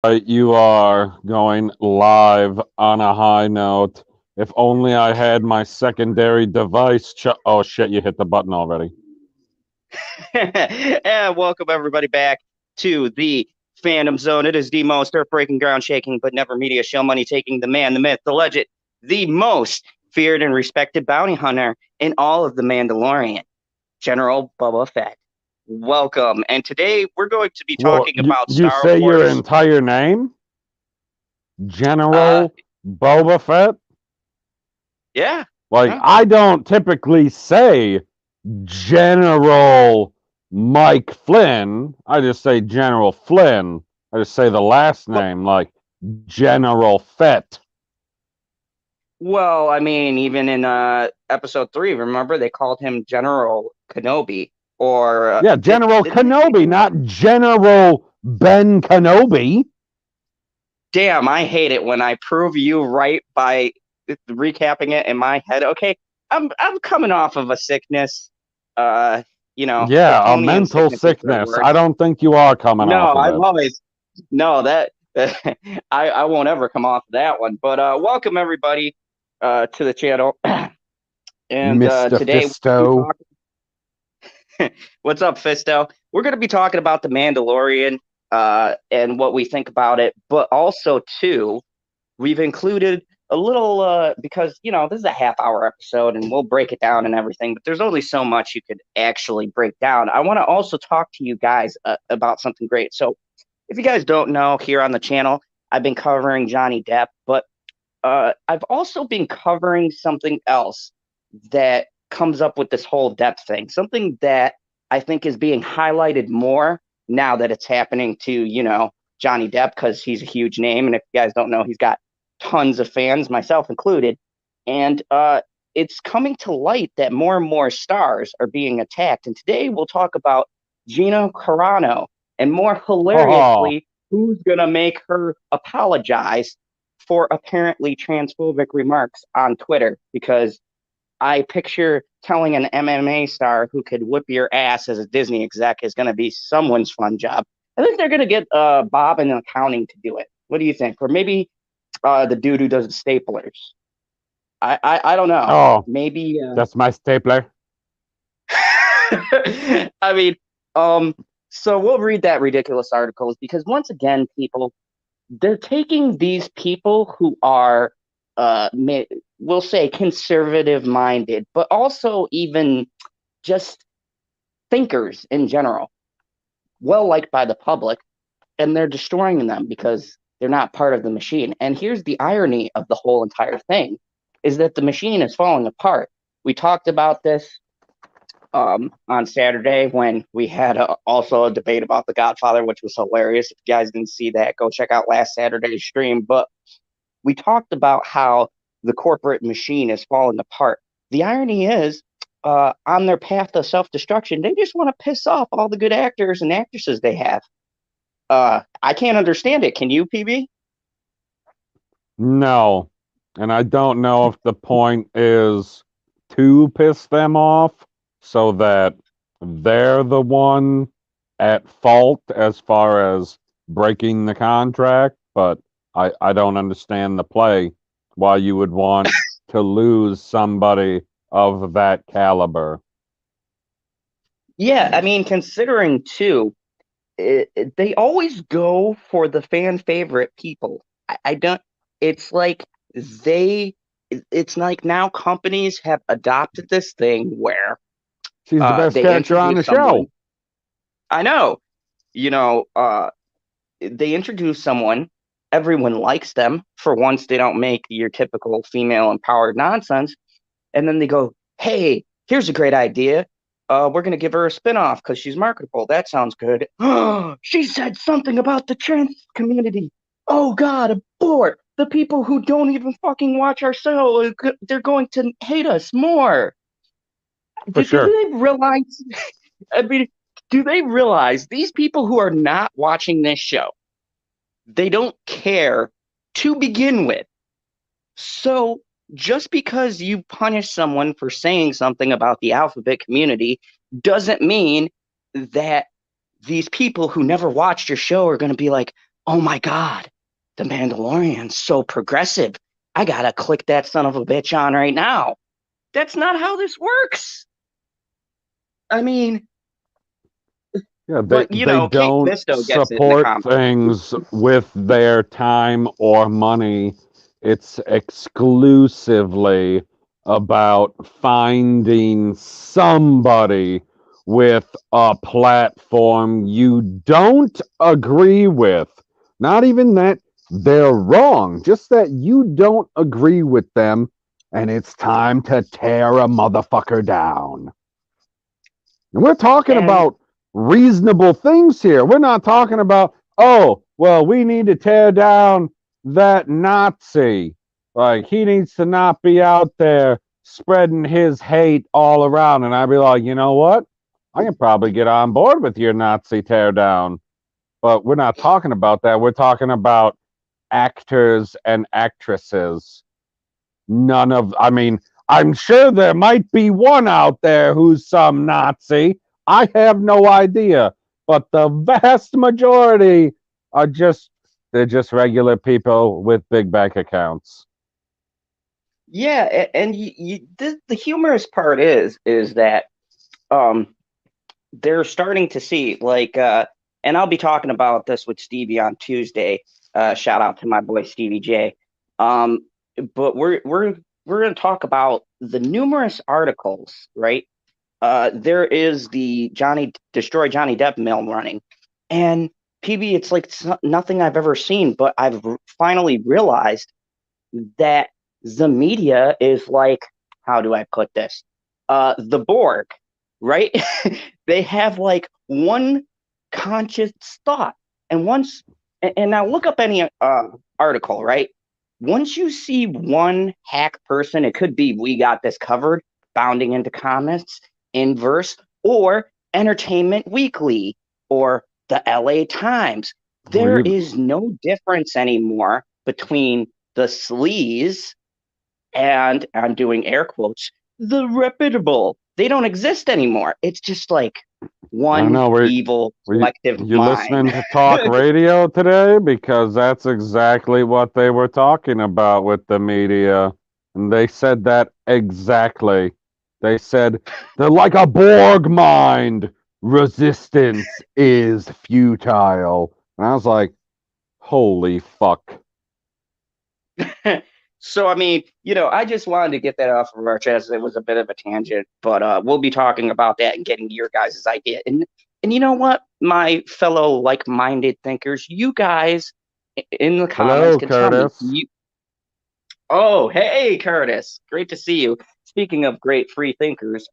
You are going live on a high note. If only I had my secondary device. Oh shit! You hit the button already. And welcome everybody back to the Phantom Zone. It is the most earth-breaking, ground-shaking, but never media show money taking, the man, the myth, the legend, the most feared and respected bounty hunter in all of the Mandalorian, General Boba Fett. Welcome. And today we're going to be Well, talking you about you Star say your Wars. entire name, Uh, General Boba Fett. yeah, Like yeah. I don't typically say General Mike Flynn. I just say General Flynn. I just say the last Well, name, like General Fett. well, I mean, even in episode 3, remember they called him General Kenobi, or Yeah, General didn't they say Kenobi, not General Ben Kenobi. damn, I hate it when I prove you right by recapping it in my head. Okay, I'm coming off of a sickness. Uh, Yeah, a draconian mental sickness is their sickness. word. I don't think you are coming No, off of I've it. always no that I won't ever come off of that one. But welcome everybody to the channel. And Mr. today we're gonna be Fisto. talking. What's up, Fisto? We're going to be talking about the Mandalorian and what we think about it, but also too we've included a little because this is a half-hour episode and we'll break it down and everything, but there's only so much you could actually break down. I want to also talk to you guys about something great. So if you guys don't know, here on the channel I've been covering Johnny Depp, but I've also been covering something else that comes up with this whole Depp thing, something that I think is being highlighted more now that it's happening to Johnny Depp, because he's a huge name, and if you guys don't know, he's got tons of fans, myself included. And it's coming to light that more and more stars are being attacked. And today we'll talk about Gina Carano, and more Oh, hilariously, who's going to make her apologize for apparently transphobic remarks on Twitter, because I picture telling an MMA star who could whip your ass as a Disney exec is going to be someone's fun job. I think they're going to get Bob in accounting to do it. What do you think? Or maybe the dude who does the staplers. I don't know. oh, Maybe. that's my stapler. I mean, um. So we'll read that ridiculous articles, because once again, people, they're taking these people who are we'll say conservative minded, but also even just thinkers in general, well liked by the public, and they're destroying them because they're not part of the machine. And here's the irony of the whole entire thing, is that the machine is falling apart. We talked about this on Saturday when we had also a debate about The Godfather, which was hilarious. If you guys didn't see that, go check out last Saturday's stream. But we talked about how the corporate machine is falling apart. The irony is, on their path to self destruction, they just want to piss off all the good actors and actresses they have. I can't understand it. Can you, PB? No. And I don't know if the point is to piss them off so that they're the one at fault as far as breaking the contract, but I don't understand the play why you would want to lose somebody of that caliber. Yeah, I mean, considering too, they always go for the fan favorite people. I don't. It's like they. It's like now companies have adopted this thing where She's the best they character on the introduce show. someone. I know, you know, they introduce someone. Everyone likes them for once. They don't make your typical female empowered nonsense, and then they go, "Hey, here's a great idea. We're gonna give her a spinoff because she's marketable. That sounds good." She said something about the trans community. Oh God, abort! The people who don't even fucking watch our show, they're going to hate us more. For Do sure. they realize? I mean, do they realize these people who are not watching this show, they don't care to begin with? So just because you punish someone for saying something about the alphabet community doesn't mean that these people who never watched your show are going to be like, oh my God, the Mandalorian's so progressive. I gotta click that son of a bitch on right now. That's not how this works. I mean, Yeah, but they Kate don't Fisto gets it in the support comments. things with their time or money. It's exclusively about finding somebody with a platform you don't agree with. Not even that they're wrong, just that you don't agree with them, and it's time to tear a motherfucker down. And we're talking And about reasonable things here. We're not talking about, oh, well, we need to tear down that Nazi. Like, he needs to not be out there spreading his hate all around. And I'd be like, you know what? I can probably get on board with your Nazi tear down. But we're not talking about that. We're talking about actors and actresses. I mean, I'm sure there might be one out there who's some Nazi. I have no idea. But the vast majority are they're just regular people with big bank accounts. yeah, and the humorous part is that um they're starting to see and I'll be talking about this with Stevie on Tuesday. Shout out to my boy Stevie J. Um, but we're going to talk about the numerous articles, right? There is the Johnny Destroy Johnny Depp mill running, and PB, it's like nothing I've ever seen, but I've finally realized that the media is like, how do I put this? The Borg, right? They have like one conscious thought. And now look up any article, right? Once you see one hack person, it could be We Got This Covered, bounding into comments, Inverse, or Entertainment Weekly, or the LA Times. There We is no difference anymore between the sleaze and I'm doing air quotes, the reputable. They don't exist anymore. It's just like I don't one know. evil collective You listening mind. to talk radio today? Because that's exactly what they were talking about with the media. And they said that exactly. They said they're like a Borg mind. Resistance is futile. And I was like, holy fuck. So I mean, I just wanted to get that off of our chest. It was a bit of a tangent, but we'll be talking about that and getting your guys' idea. And you know what, my fellow like-minded thinkers, you guys in the comments Hello, can tell me. Curtis. Oh, hey, Curtis, great to see you. Speaking of great free thinkers,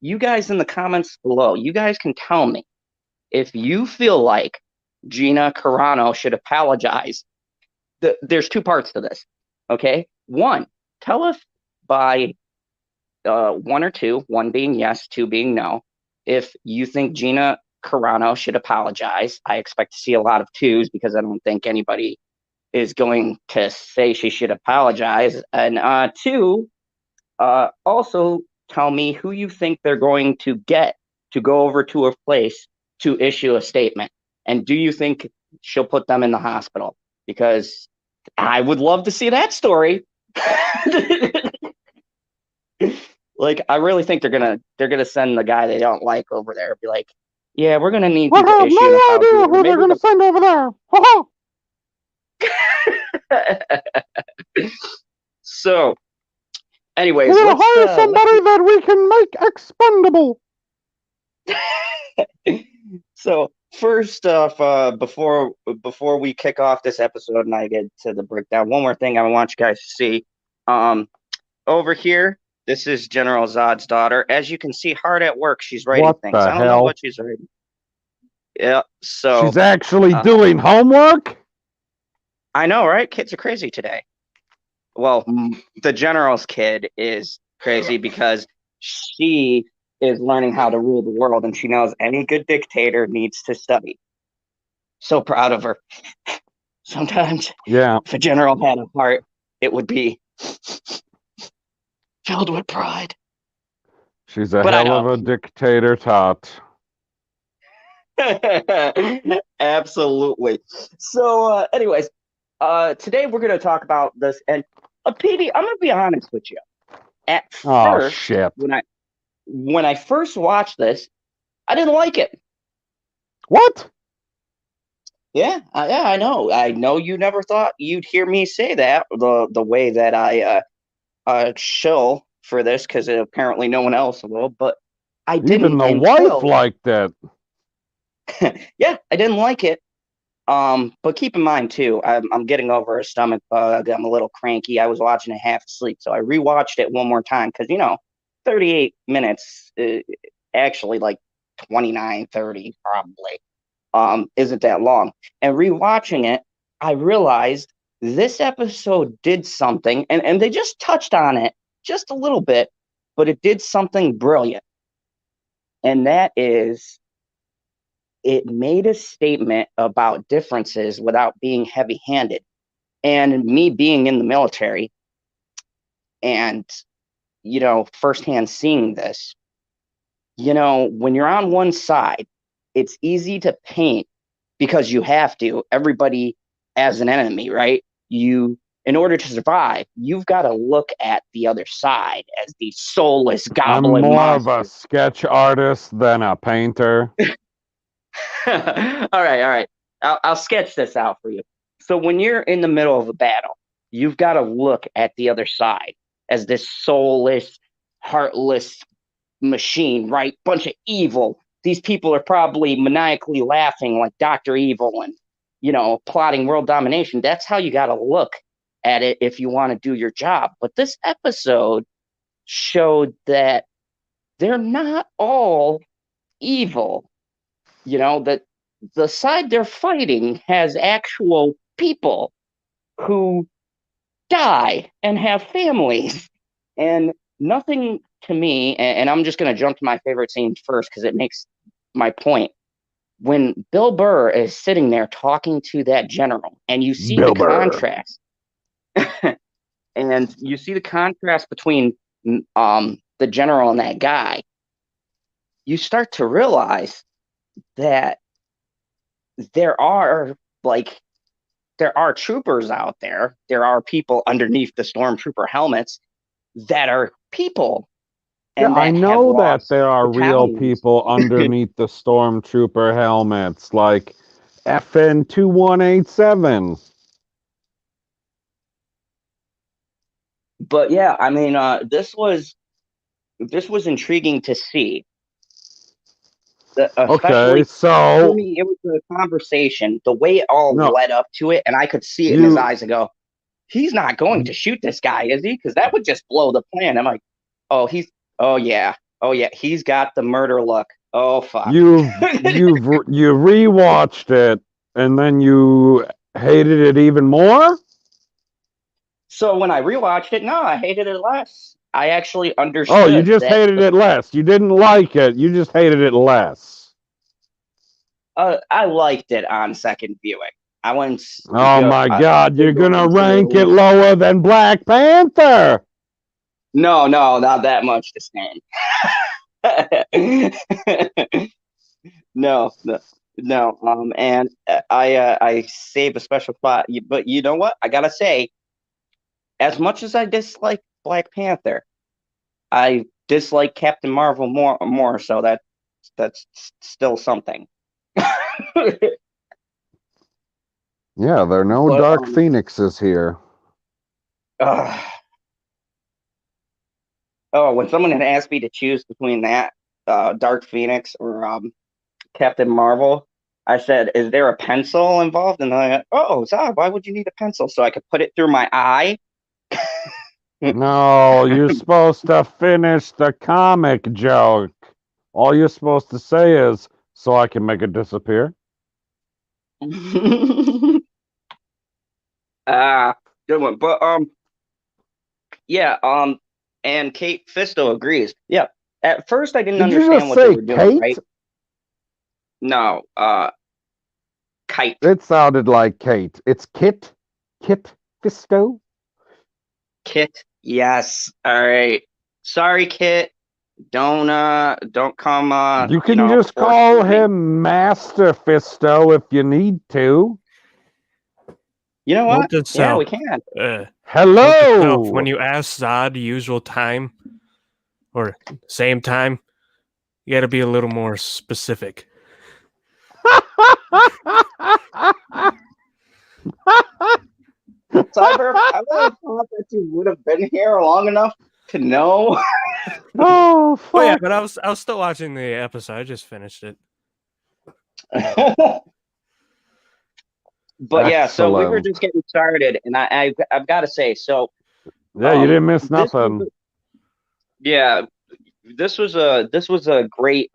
you guys in the comments below, you guys can tell me if you feel like Gina Carano should apologize. There's two parts to this. Okay. One, tell us by one or two, one being yes, two being no, if you think Gina Carano should apologize. I expect to see a lot of twos because I don't think anybody is going to say she should apologize. And two, also tell me who you think they're going to get to go over to her place to issue a statement. And do you think she'll put them in the hospital? Because I would love to see that story. Like, I really think they're gonna send the guy they don't like over there. Be like, yeah, we're gonna need I you to have issue an no apology, idea or who they're maybe going to send over there. Ha the. So, We're anyways, going to hire let's somebody that we can make expendable. So first off, before we kick off this episode and I get to the breakdown, one more thing I want you guys to see. Um, Over here, this is General Zod's daughter. As you can see, hard at work. She's writing What things. the I don't know hell? what she's writing. Yeah. So She's actually uh, doing homework? I know, right? Kids are crazy today. Well, the general's kid is crazy because she is learning how to rule the world, and she knows any good dictator needs to study. So proud of her. Sometimes, Yeah, if a general had a heart, it would be filled with pride. she's a But I hell of know, a dictator tot. Absolutely. So, anyways, today we're going to talk about this. And, Petey, I'm going to be honest with you. At Oh first, shit. when I first watched this, I didn't like it. What? Yeah, I know. I know you never thought you'd hear me say that the way that I shill for this because apparently no one else will. But I Even didn't the wife until liked it. yeah, I didn't like it. But keep in mind too, I'm getting over a stomach bug. I'm a little cranky. I was watching it half asleep, so I rewatched it one more time because 38 minutes, actually like 29, 30 probably, isn't that long. And rewatching it, I realized this episode did something, and they just touched on it just a little bit, but it did something brilliant, and that is it made a statement about differences without being heavy handed. And me being in the military and, firsthand seeing this, when you're on one side, it's easy to paint because you have to, everybody as an enemy, right? In order to survive, you've got to look at the other side as the soulless I'm goblin more of a monster. sketch artist than a painter. All right. I'll sketch this out for you. So when you're in the middle of a battle, you've got to look at the other side as this soulless, heartless machine, right? Bunch of evil. These people are probably maniacally laughing like Dr. Evil and, plotting world domination. That's how you got to look at it if you want to do your job. But this episode showed that they're not all evil, that the side they're fighting has actual people who die and have families. And nothing to me, and I'm just going to jump to my favorite scene first because it makes my point. When Bill Burr is sitting there talking to that general, and you see the Bilber. contrast, and you see the contrast between the general and that guy, you start to realize that there are like there are troopers out there. There are people underneath the stormtrooper helmets that are people Yeah, and I that have know that lost there are real battalions. people underneath the stormtrooper helmets, like FN 2187. But yeah, I mean, this was intriguing to see. Okay, Especially for so me, it was a conversation. The way it all no, led up to it, and I could see it in his you eyes and go, "He's not going to shoot this guy, is he? Because that would just blow the plan." I'm like, "Oh, oh yeah, oh yeah, he's got the murder look. Oh fuck." you rewatched it and then you hated it even more? So when I rewatched it, no, I hated it less. I actually Oh, you understood just that hated it less. You didn't like it. You just hated it less. I liked it on second viewing. I wouldn't Oh go. my God, you're Go gonna into it. rank it lower than Black Panther. No, no, not that much to stand. No, no, no. And I save a special spot. But you know what? I gotta say, as much as I dislike Black Panther, I dislike Captain Marvel more. So that's still something. Yeah, there are no But Dark Phoenixes here. uh, oh, when someone had asked me to choose between that Dark Phoenix or Captain Marvel, I said, "Is there a pencil involved?" And I, oh, Zod, why would you need a pencil so I could put it through my eye? No, you're supposed to finish the comic joke. All you're supposed to say is, so I can make it disappear. Ah, good one. But yeah, and Kate Fisto agrees. Yeah. At first I didn't Did you understand just what they say were doing, Kate? right? No, Kite. It sounded like Kate. It's Kit? Kit Fisto? Kit. Yes. All right. Sorry, Kit. Don't come You can just call forcefully. him Master Fisto if you need to. You know Note what? to Yeah, we self. can. Note to self. When Hello! you ask Zod usual time or same time, you got to be a little more specific. Cyber, I would have thought that you would have been here long enough to know. Oh, fuck. Oh yeah, but I was still watching the episode. I just finished it. But yeah, so we were Excellent. just getting started, and I've got to say, so Yeah, you didn't miss this was nothing. yeah, this was a great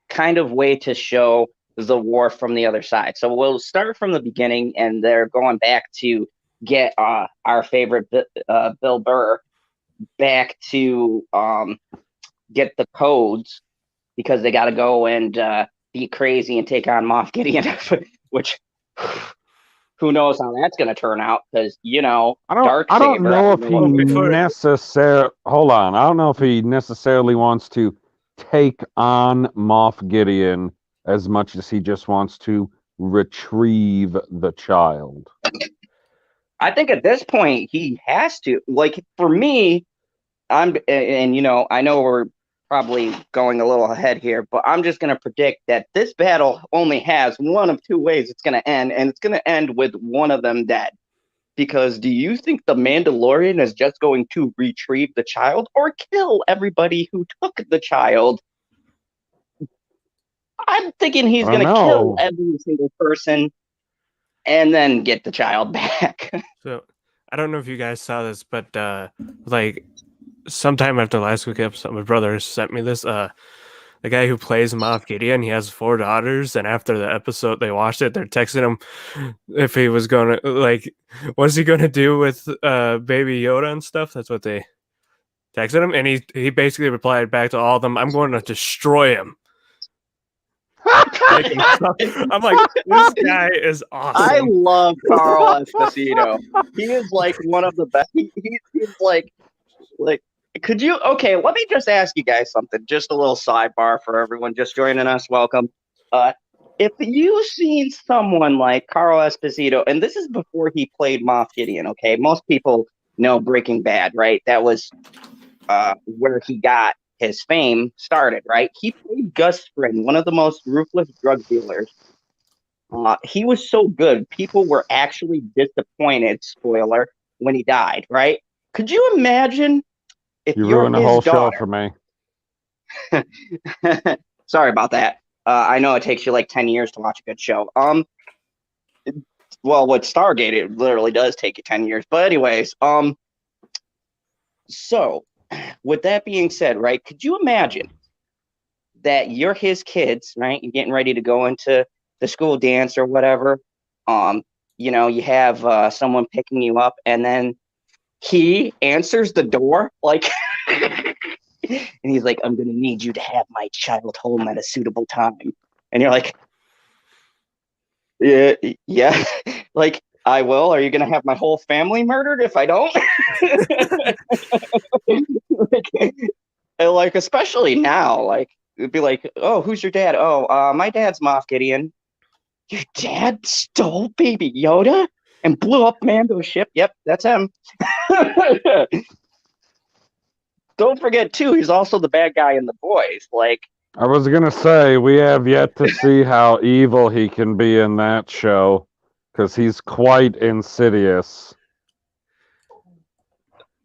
kind of way to show the war from the other side. So we'll start from the beginning, and they're going back to get our favorite Bill Burr back to get the codes because they got to go and be crazy and take on Moff Gideon, which who knows how that's going to turn out because I don't know if he Before- necessarily. Hold on. I don't know if he necessarily wants to take on Moff Gideon as much as he just wants to retrieve the child. I think at this point he has to. Like for me, and I know we're probably going a little ahead here, but I'm just going to predict that this battle only has one of two ways it's going to end, and it's going to end with one of them dead. Because do you think the Mandalorian is just going to retrieve the child or kill everybody who took the child? I'm thinking he's going to kill every single person and then get the child back. So I don't know if you guys saw this, but like sometime after last week's episode, my brother sent me this. The guy who plays Moff Gideon, he has 4 daughters, and after the episode they watched it, they're texting him if he was gonna what's he gonna do with Baby Yoda and stuff. That's what they texted him, and he basically replied back to all of them, "I'm going to destroy him." I'm like, this guy is awesome. I love Carl Esposito. He is like one of the best. He's like, could you? Okay, let me just ask you guys something. Just a little sidebar for everyone just joining us. Welcome. If you've seen someone like Carl Esposito, and this is before he played Moff Gideon, okay? Most people know Breaking Bad, right? That was where he got his fame started, right? He played Gus Fring, one of the most ruthless drug dealers. He was so good, people were actually disappointed, spoiler, when he died, right? Could you imagine if You you're ruined the his whole show daughter? for me. Sorry about that. I know it takes you like 10 years to watch a good show. Well, with Stargate, it literally does take you 10 years. But anyways, so with that being said, right, could you imagine that you're his kids, right? You're getting ready to go into the school dance or whatever. You have someone picking you up, and then he answers the door, like, and he's like, "I'm gonna need you to have my child home at a suitable time." And you're like, yeah, like, I will. Are you gonna have my whole family murdered if I don't? like, especially now, like, it'd be like, "Oh, who's your dad?" "Oh, my dad's Moff Gideon." Your dad stole Baby Yoda and blew up Mando's ship? Yep, that's him. Don't forget, too, he's also the bad guy in The Boys. Like, I was gonna say we have yet to see how evil he can be in that show, because he's quite insidious.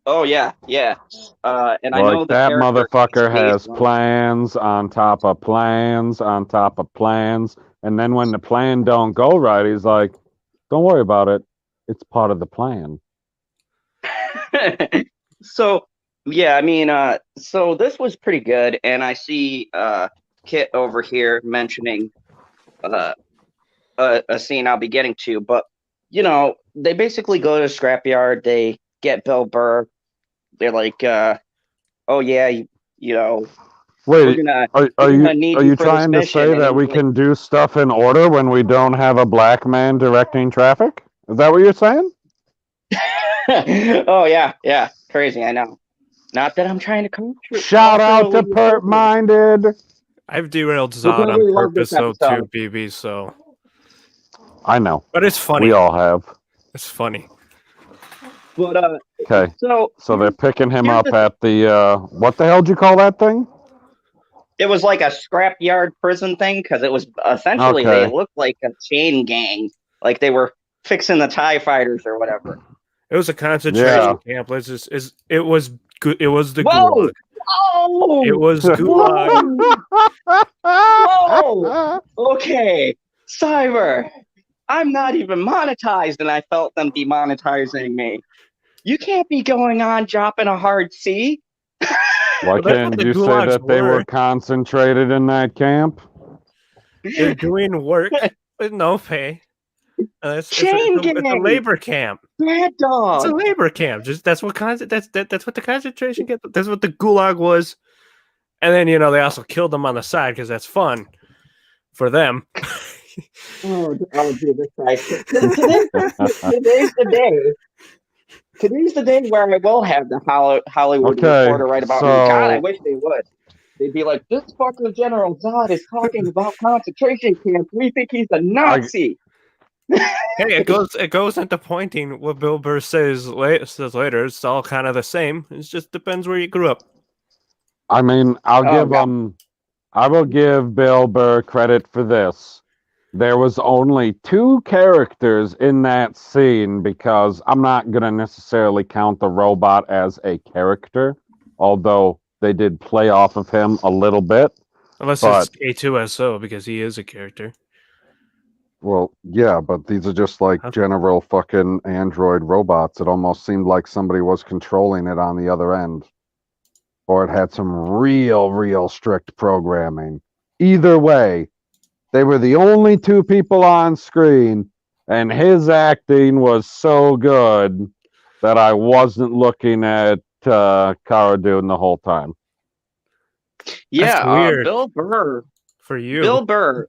oh yeah. And I Like, know the that character motherfucker he's has based on. plans on top of plans on top of plans, and then when the plan don't go right, he's like, "Don't worry about it. It's part of the plan." So yeah, I mean, so this was pretty good, and I see Kit over here mentioning a scene I'll be getting to, but they basically go to the scrapyard, they get Bill Burr, they're like, "Oh yeah, we're Wait, gonna are need you for this trying to mission," say and that he's we like, can do stuff in order when we don't have a black man directing traffic? Is that what you're saying? "Oh yeah, crazy, I know." Not that I'm trying to Shout out to Pert Minded. I've derailed We'll Zod on probably love this purpose, though, episode. too, BB. So, I know. but it's funny. We all have. It's funny. But Okay. so they're picking him here's up the- at the what the hell did you call that thing? it was like a scrapyard prison thing because it was essentially Okay. they looked like a chain gang, like they were fixing the TIE fighters or whatever. It was a concentration camp. It was good. It was the gulag. Oh, It was gulag. Whoa! Okay, Cyber. I'm not even monetized, and I felt them demonetizing me. You can't be going on dropping a hard C. Why Well, that's can't what the you say gulags that they were were. concentrated in that camp? They're doing work with no pay. It's a labor camp. Bad It's a dog. labor camp. That's what the concentration camp. That's what the gulag was. And then they also killed them on the side because that's fun for them. Oh, Jesus Christ. Today's the day. Today's the day where I will have the Hollywood Okay, Reporter write about me. so- God, I wish they would. They'd be like, this fucking General Zod is talking about concentration camps. We think he's a Nazi. Hey, it goes into pointing what Bill Burr says later. It's all kind of the same. It just depends where you grew up. I mean, I will give Bill Burr credit for this. There was only 2 characters in that scene because I'm not going to necessarily count the robot as a character, although they did play off of him a little bit. Unless But- it's A2SO because he is a character. Well, yeah, but these are just like Okay. general fucking android robots. It almost seemed like somebody was controlling it on the other end. Or it had some real strict programming. Either way, they were the only 2 people on screen, and his acting was so good that I wasn't looking at Cara Dune the whole time. Yeah, weird. Bill Burr. For you. Bill Burr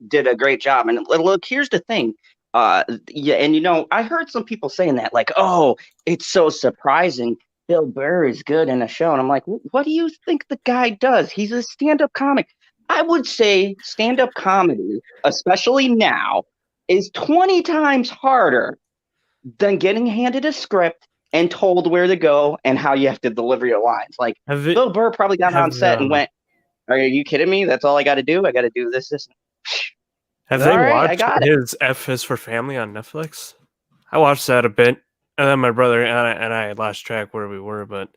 did a great job. And look, here's the thing. Yeah, and I heard some people saying that, like, oh, it's so surprising. Bill Burr is good in a show. And I'm like, what do you think the guy does? He's a stand-up comic. I would say stand-up comedy, especially now, is 20 times harder than getting handed a script and told where to go and how you have to deliver your lines. Like, Bill Burr probably got on set and went, are you kidding me? That's all I got to do? I got to do this. Have All they right, I watched got it. his F is for Family on Netflix? I watched that a bit, and then my brother and I lost track where we were, but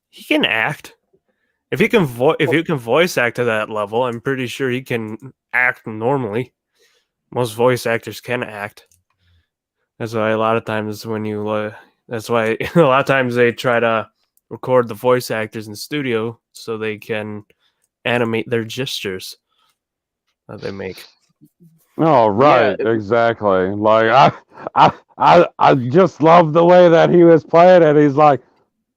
he can act. If you can voice act to that level, I'm pretty sure he can act normally. Most voice actors can act. That's why a lot of times they try to record the voice actors in studio so they can animate their gestures that they make. Oh, right, Yeah. exactly. Like I just love the way that he was playing it. He's like,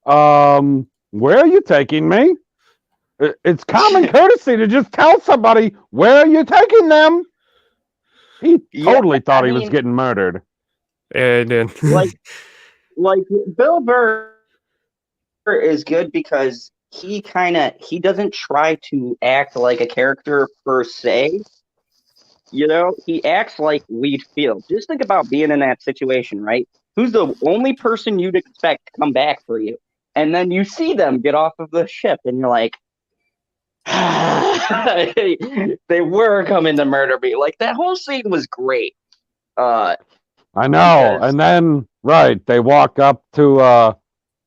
where are you taking me? It's common courtesy to just tell somebody where are you taking them. He totally thought he was getting murdered. And then like Bill Burr is good because he doesn't try to act like a character per se. He acts like we'd feel. Just think about being in that situation, right? Who's the only person you'd expect to come back for you? And then you see them get off of the ship and you're like, they were coming to murder me. Like, that whole scene was great. I know. Because- And then they walk up to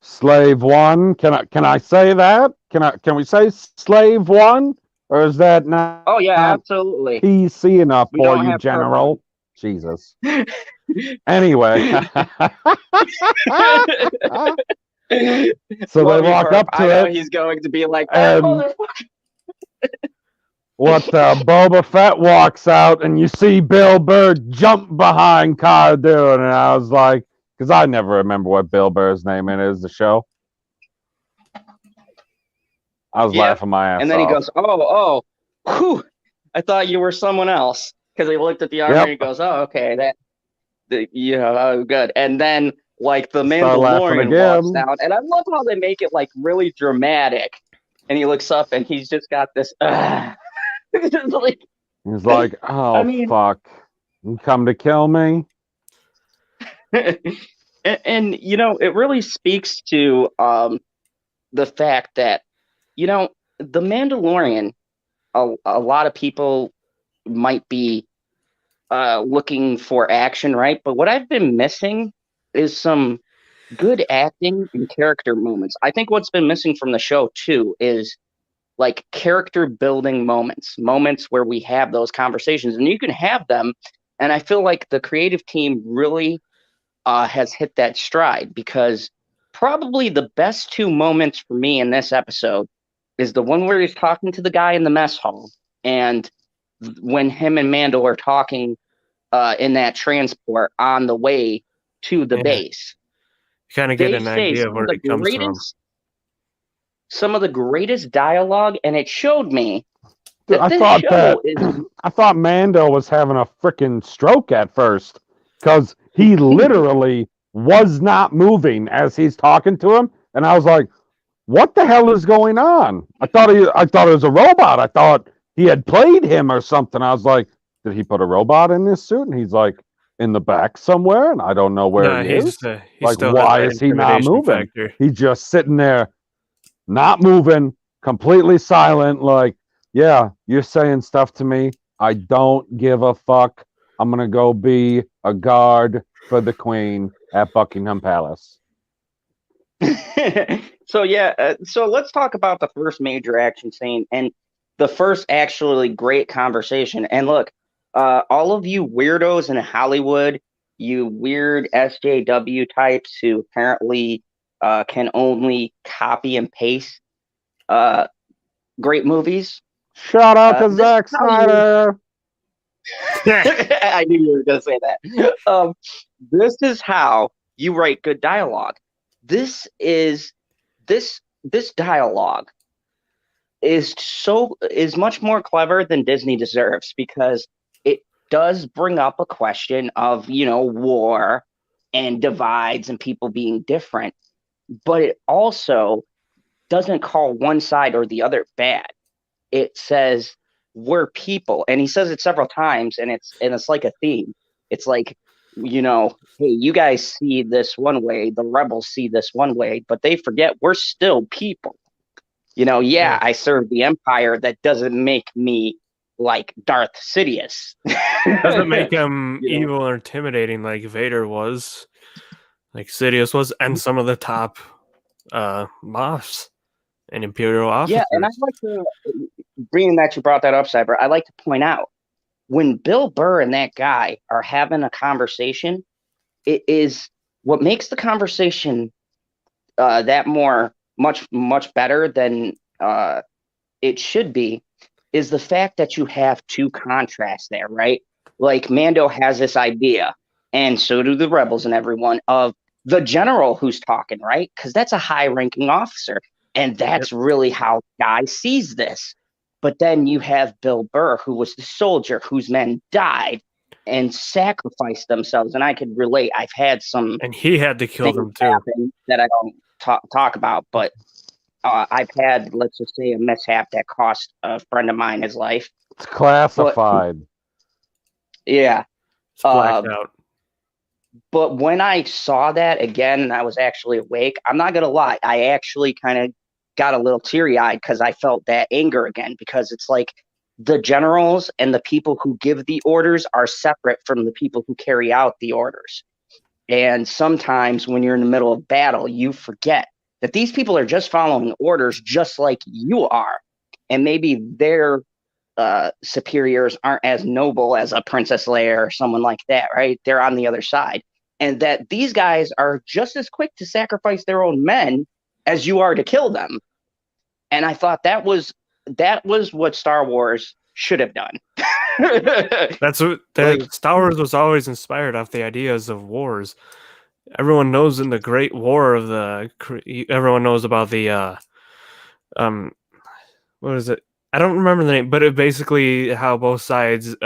Slave One. Can I say that? Can we say Slave One? Or is that not Oh yeah, absolutely. PC enough We for don't you, have General? Jesus. Anyway. So Love they you, walk Perp. up I to know it. he's going to be like, that and- motherfucker. What Boba Fett walks out and you see Bill Burr jump behind Cara Dune, and I was like, because I never remember what Bill Burr's name is the show. I was laughing my ass And then he off. goes, oh, whew, I thought you were someone else. Because he looked at the armor Yep. and he goes, oh, okay, good. And then like the Start laughing Mandalorian walks again. down, and I love how they make it like really dramatic. And he looks up, and he's just got this. It's like, He's like, I oh, mean, fuck. You come to kill me? and you know, it really speaks to the fact that you know the Mandalorian. A lot of people might be looking for action, right? But what I've been missing is some good acting and character moments. I think what's been missing from the show too is like character building moments where we have those conversations, and you can have them. And I feel like the creative team really has hit that stride because probably the best two moments for me in this episode is the one where he's talking to the guy in the mess hall, and when him and Mando are talking in that transport on the way to the Yeah. base. Kind of get They an say idea of where it comes from. some of the greatest dialogue, and it showed me Dude, that I this thought show is I thought Mando was having a freaking stroke at first because he literally was not moving as he's talking to him, and I was like, "What the hell is going on?" I thought it was a robot. I thought he had played him or something. I was like, "Did he put a robot in this suit?" And he's like, "In the back somewhere," and I don't know where No, he he is. Like, still has why that is he not intimidation moving? factor. He's just sitting there, not moving, completely silent. Like, yeah, you're saying stuff to me. I don't give a fuck. I'm gonna go be a guard for the Queen at Buckingham Palace. so yeah. So let's talk about the first major action scene and the first actually great conversation. And look, all of you weirdos in Hollywood, you weird SJW types who apparently can only copy and paste great movies. Shout out to This Zack is how you Snyder. I knew you were going to say that. This is how you write good dialogue. This is this dialogue is much more clever than Disney deserves because it does bring up a question of, you know, war and divides and people being different, but it also doesn't call one side or the other bad. It says we're people, and he says it several times, and it's like a theme. It's like, you know, hey, you guys see this one way, the rebels see this one way, but they forget we're still people. You know, yeah, I serve the Empire. That doesn't make me like Darth Sidious. Doesn't make him You know? evil or intimidating like Vader was, like Sidious was, and some of the top moffs and Imperial officers. Yeah, and I'd like to, being that you brought that up, Cyber, I'd like to point out when Bill Burr and that guy are having a conversation, it is what makes the conversation that much better than it should be is the fact that you have two contrasts there, right? Like Mando has this idea, and so do the rebels and everyone, of the general who's talking, right? Because that's a high-ranking officer, and that's really how Guy sees this. But then you have Bill Burr, who was the soldier whose men died and sacrificed themselves, and I could relate. I've had some And he had to kill them things too. happen that I don't talk about, but I've had, let's just say, a mishap that cost a friend of mine his life. It's classified. Yeah. It's blacked out. But when I saw that again and I was actually awake, I'm not going to lie, I actually kind of got a little teary-eyed because I felt that anger again, because it's like the generals and the people who give the orders are separate from the people who carry out the orders. And sometimes when you're in the middle of battle, you forget that these people are just following orders just like you are. And maybe their superiors aren't as noble as a Princess Leia or someone like that, right? They're on the other side. And that these guys are just as quick to sacrifice their own men as you are to kill them. And I thought that was what Star Wars should have done. That's what Star Wars was always inspired off the ideas of wars. Everyone knows in the Great War of everyone knows about the what is it? I don't remember the name, but it basically how both sides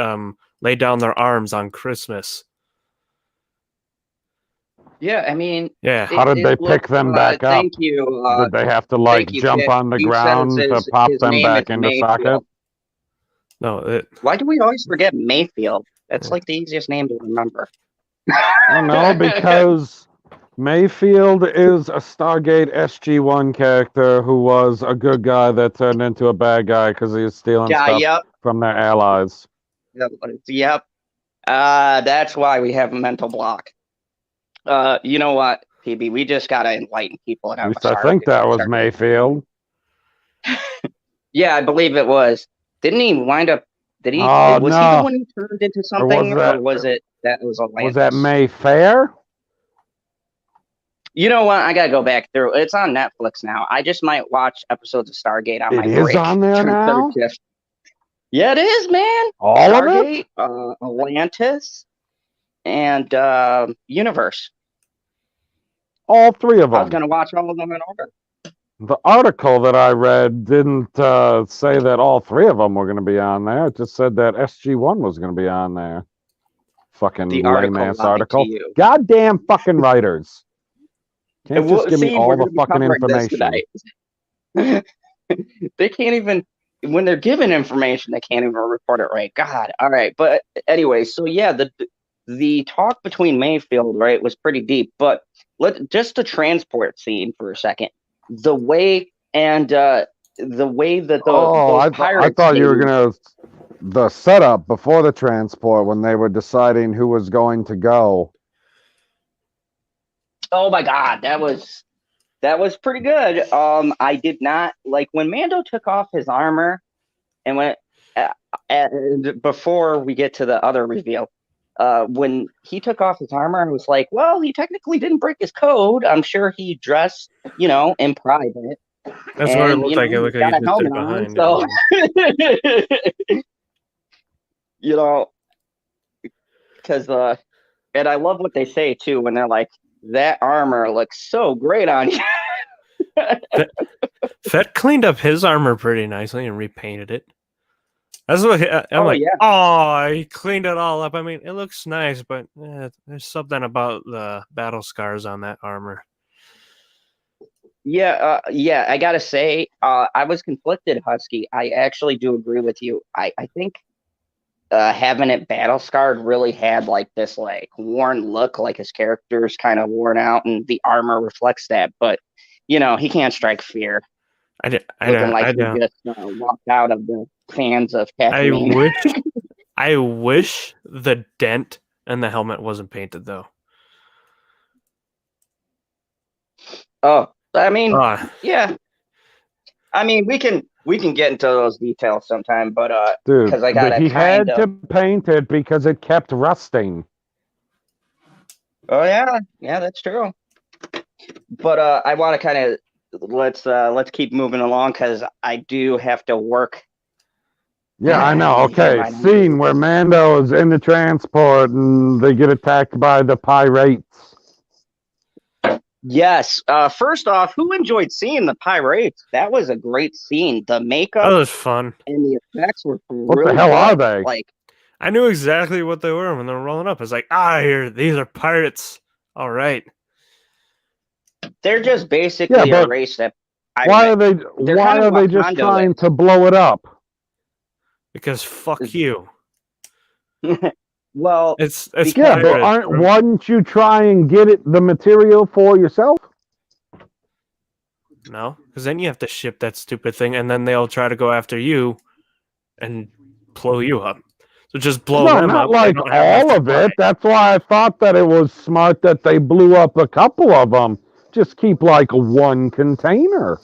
laid down their arms on Christmas. Yeah, I mean, Yeah. How did they look, pick them back up? thank you. Did they have to Thank like you, jump Kit. on the You said ground to pop his them name is back into socket? Mayfield. No, Why do we always forget Mayfield? That's Yeah. like the easiest name to remember. Oh no, because Mayfield is a Stargate SG-1 character who was a good guy that turned into a bad guy because he was stealing Yeah, stuff yep. from their allies. Yep. That's why we have a mental block. You know what, PB? We just gotta enlighten people and At have least I think that was Mayfield. Yeah, I believe it was. Didn't he wind up? Did he? Oh Was he the no. one who turned into Or was something, or that was it that was was that Atlantis? Mayfair? You know what? I gotta go back through. It's on Netflix now. I just might watch episodes of Stargate on It my is break on there during third now? shift. Yeah, it is, man. All of Stargate, it? Atlantis, and Universe. All three of I was them. gonna watch all of them in order. The article that I read didn't say that all three of them were going to be on there. It just said that SG-1 was going to be on there. Fucking The lame article ass lied article. to you. Goddamn fucking writers. Can't just give me See, all we're the gonna be fucking covering this information. tonight. They can't even, when they're given information, they can't even report it right. God, all right. But anyway, so yeah, the talk between Mayfield, right, was pretty deep. But just the transport scene for a second. The way that Oh, those I pirates thought you were came. going to the setup before the transport when they were deciding who was going to go. Oh my God, that was pretty good. I did not like when Mando took off his armor and went before we get to the other reveal. When he took off his armor and was like, well, he technically didn't break his code. I'm sure he dressed, in private. That's what it And, looked like. It he's looked like got he a just helmet stood on. behind So, it. because, and I love what they say too when they're like, that armor looks so great on you. Fett cleaned up his armor pretty nicely and repainted it. That's what I'm like. Yeah. Oh, he cleaned it all up. I mean, it looks nice, but there's something about the battle scars on that armor. Yeah, I gotta say, I was conflicted, Husky. I actually do agree with you. I think having it battle scarred really had like this like worn look, like his character's kind of worn out, and the armor reflects that. But he can't strike fear, looking like he just walked out of the fans of Tatooine. I wish the dent and the helmet wasn't painted though. Oh, I mean, yeah. I mean, we can get into those details sometime, but dude, because I got he had to paint it because it kept rusting. Oh yeah, that's true. But I want to kind of let's keep moving along because I do have to work. Yeah, I know. Okay, scene where Mando is in the transport and they get attacked by the pirates. Yes. First off, who enjoyed seeing the pirates? That was a great scene. The makeup that was fun, and the effects were what really the hell good. are they? Like, I knew exactly what they were when they were rolling up. It's like, these are pirates. All right. They're just basically a race that. Why are they just trying to blow it up? Because fuck you. Well, it's yeah, but wouldn't you try and get the material for yourself? No, because then you have to ship that stupid thing, and then they'll try to go after you and blow you up. So just blow them up. No, not like all of it. That's why I thought that it was smart that they blew up a couple of them. Just keep like one container.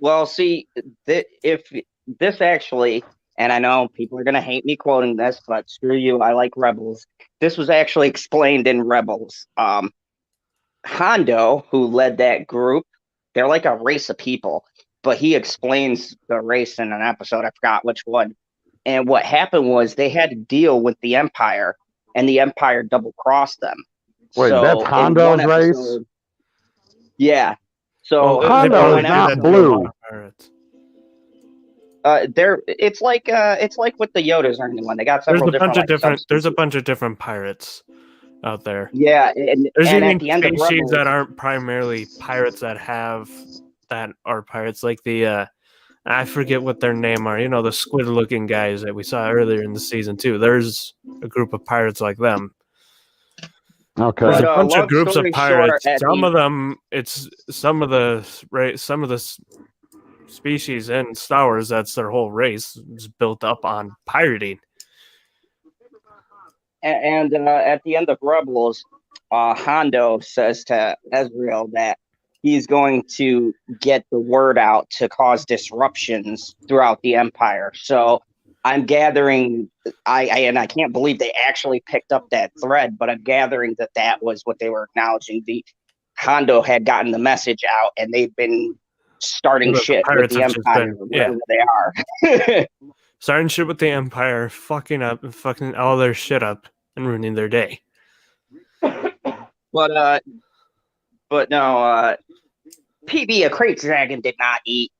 Well, see, if this actually, and I know people are going to hate me quoting this, but screw you, I like Rebels. This was actually explained in Rebels. Hondo, who led that group, they're like a race of people, but he explains the race in an episode. I forgot which one. And what happened was they had to deal with the Empire, and the Empire double-crossed them. Wait, so that's Hondo's race? Yeah. So Hondo is not blue. It's like what the Yodas are in one. They got several different. There's a bunch of different pirates. out there. Yeah, There's and even at the end of species Rebels, that aren't primarily pirates that are pirates, like the I forget what their name are. You know, the squid-looking guys that we saw earlier in the season too. There's a group of pirates like them. Okay. There's but a bunch of long groups of story short, pirates. Some of them, it's some of the species in Star Wars. That's their whole race is built up on pirating. and at the end of Rebels, Hondo says to Ezreal that he's going to get the word out to cause disruptions throughout the Empire. So I'm gathering, I can't believe they actually picked up that thread, but I'm gathering that that was what they were acknowledging. The Hondo had gotten the message out, and they've been starting The shit with pirates the have just Empire, been wherever they are. starting shit with the Empire, fucking all their shit up and ruining their day. But no, PB, a crate dragon did not eat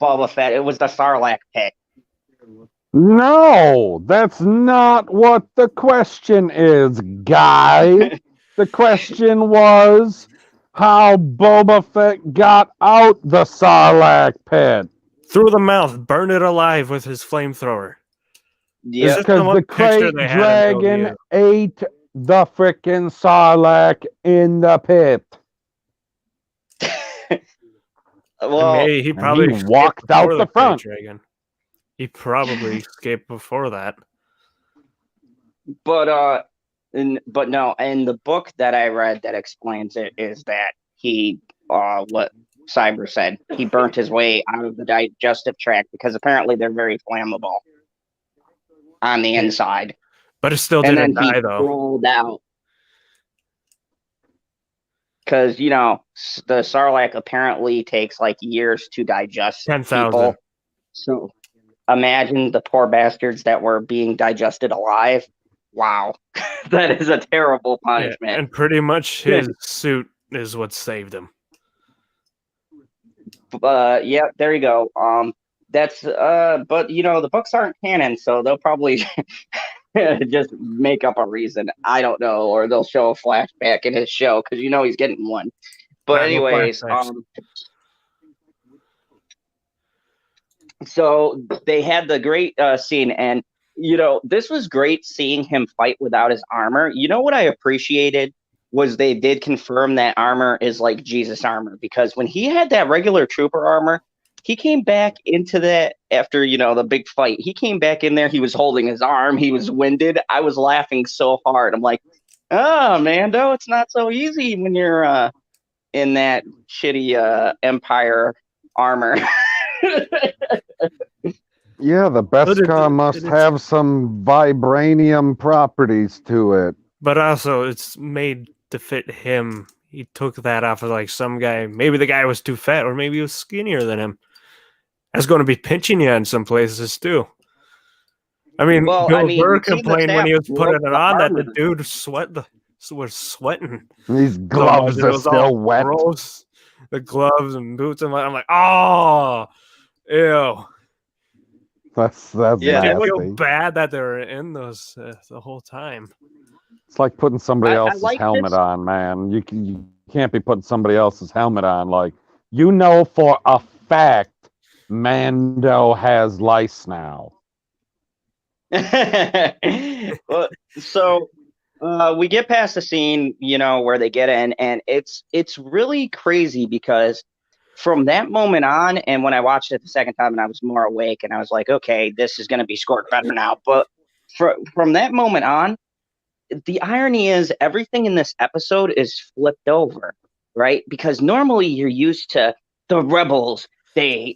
Boba Fett. It was the Sarlacc pit. No, that's not what the question is, guy. The question was how Boba Fett got out the Sarlacc pit. Through the mouth, burn it alive with his flamethrower. Yeah, Because the crate dragon ate the frickin' Sarlacc in the pit. well, He probably he walked out the front. Dragon. He probably escaped before that. but no. In the book that I read that explains it is that he, what Cyber said, he burnt his way out of the digestive tract because apparently they're very flammable on the inside. But it still And didn't then he die, though. rolled out. Because, the Sarlacc apparently takes like years to digest 10,000. people. So imagine the poor bastards that were being digested alive. Wow. That is a terrible punishment. Yeah, and pretty much his suit is what saved him. Yeah, there you go. That's but the books aren't canon, so they'll probably just make up a reason. I don't know, or they'll show a flashback in his show because he's getting one. But anyways, so they had the great scene, and this was great seeing him fight without his armor. You know what I appreciated was they did confirm that armor is like Jesus armor, because when he had that regular trooper armor, he came back into that after, the big fight. He came back in there. He was holding his arm. He was winded. I was laughing so hard. I'm like, oh, Mando, it's not so easy when you're in that shitty Empire armor. Yeah, the Beskar must have some vibranium properties to it. But also, it's made to fit him. He took that off of like some guy. Maybe the guy was too fat, or maybe he was skinnier than him. That's going to be pinching you in some places too. I mean, Bill Burr complained when he was putting it on that the dude was sweating. These gloves are still wet. Gross. The gloves and boots, and I'm like, oh, ew. That's yeah. nasty. I feel bad that they were in those the whole time. It's like putting somebody else's helmet on, man. You can't be putting somebody else's helmet on. Like, for a fact, Mando has lice now. So we get past the scene, where they get in, and it's really crazy because from that moment on, and when I watched it the second time and I was more awake and I was like, okay, this is going to be scored better now. But from that moment on, the irony is everything in this episode is flipped over, right? Because normally you're used to the rebels. They're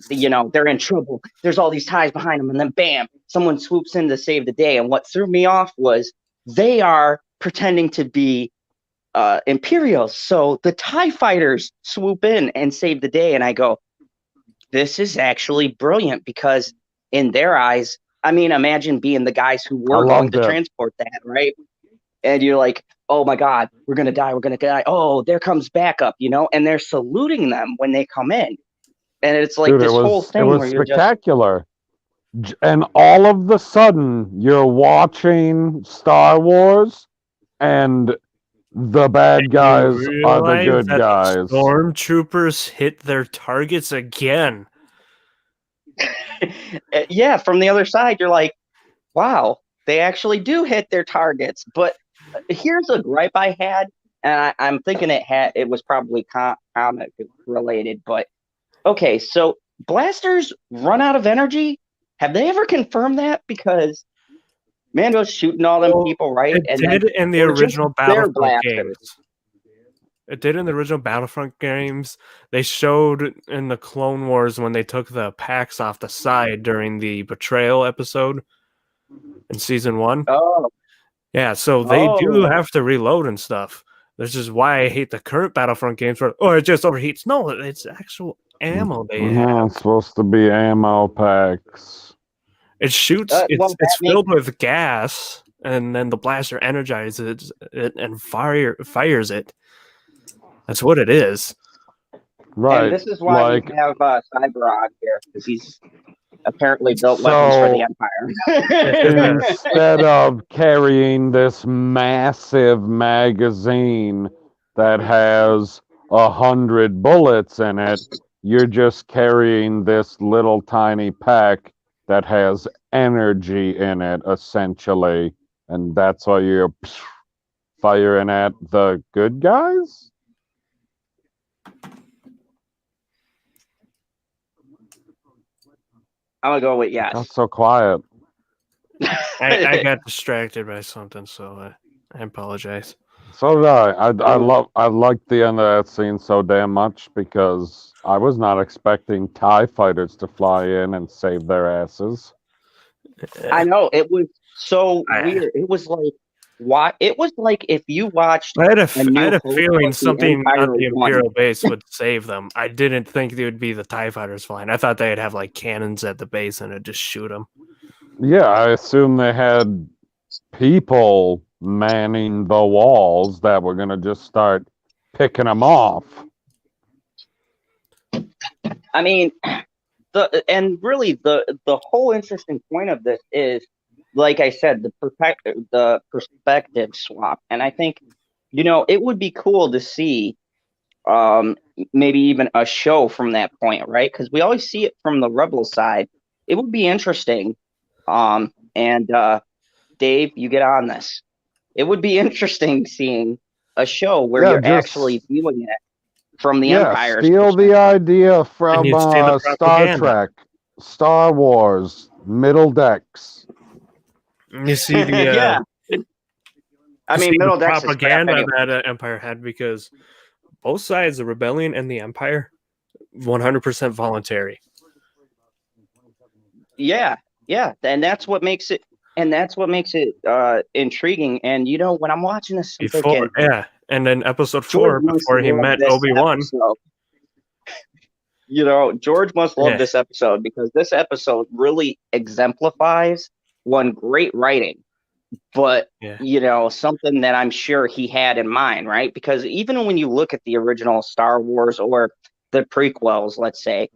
in trouble. There's all these ties behind them, and then bam, someone swoops in to save the day. And what threw me off was they are pretending to be Imperials. So the TIE fighters swoop in and save the day. And I go, this is actually brilliant, because in their eyes, I mean, imagine being the guys who were going to transport that, right? And you're like, oh my God, we're going to die. We're going to die. Oh, there comes backup, and they're saluting them when they come in. And it's like this whole thing where you're spectacular. And all of the sudden, you're watching Star Wars, and the bad You guys are the realize good that guys. the stormtroopers hit their targets again. Yeah, from the other side, you're like, wow, they actually do hit their targets. But here's a gripe I had, and I'm thinking it was probably comic related. But okay, so blasters run out of energy. Have they ever confirmed that? Because Mando's shooting all them Well, people, right? it And then did in the or just original their Battlefront blasters. games. It did in the original Battlefront games. They showed in the Clone Wars when they took the packs off the side during the betrayal episode in season 1. Oh, Yeah, so they do oh, have to reload and stuff. This is why I hate the current Battlefront games where it just overheats. No, it's actual ammo they have. Yeah, it's supposed to be ammo packs. It shoots. well, that It's makes filled with gas, and then the blaster energizes it and fires it. That's what it is. Right. and this is why like we have Cyber on here because he's apparently built weapons for the Empire. instead of carrying this massive magazine that has 100 bullets in it, you're just carrying this little tiny pack that has energy in it, essentially, and that's why you're firing at the good guys. I'm gonna go with yes. Not so quiet. I got distracted by something, so I apologize. So did I liked the end of that scene so damn much because I was not expecting TIE fighters to fly in and save their asses. I know it was so I- weird. It was like why? It was like if you watched. I had a New feeling Hope of the something Empire on the won. Imperial base would save them. I didn't think they would be the TIE fighters flying. I thought they'd have like cannons at the base and it'd just shoot them. Yeah, I assume they had people manning the walls that were gonna just start picking them off. I mean, the whole interesting point of this is, like I said, the perspective swap, and I think it would be cool to see maybe even a show from that point, right? Because we always see it from the rebel side. It would be interesting. And Dave, you get on this. It would be interesting seeing a show where you're actually viewing it from the Empire's steal the idea from And you'd see the Star propaganda. Trek, Star Wars, Middle Decks. You see the yeah. I mean, Middle Decks is crap propaganda anyway. that Empire had because both sides, the rebellion and the Empire, 100% voluntary. Yeah, and that's what makes it. And that's what makes it intriguing. And when I'm watching this, I'm thinking, and then episode 4, George must before he love met this Obi-Wan. episode. George must love this episode because this episode really exemplifies one great writing, but something that I'm sure he had in mind, right? Because even when you look at the original Star Wars or the prequels, let's say,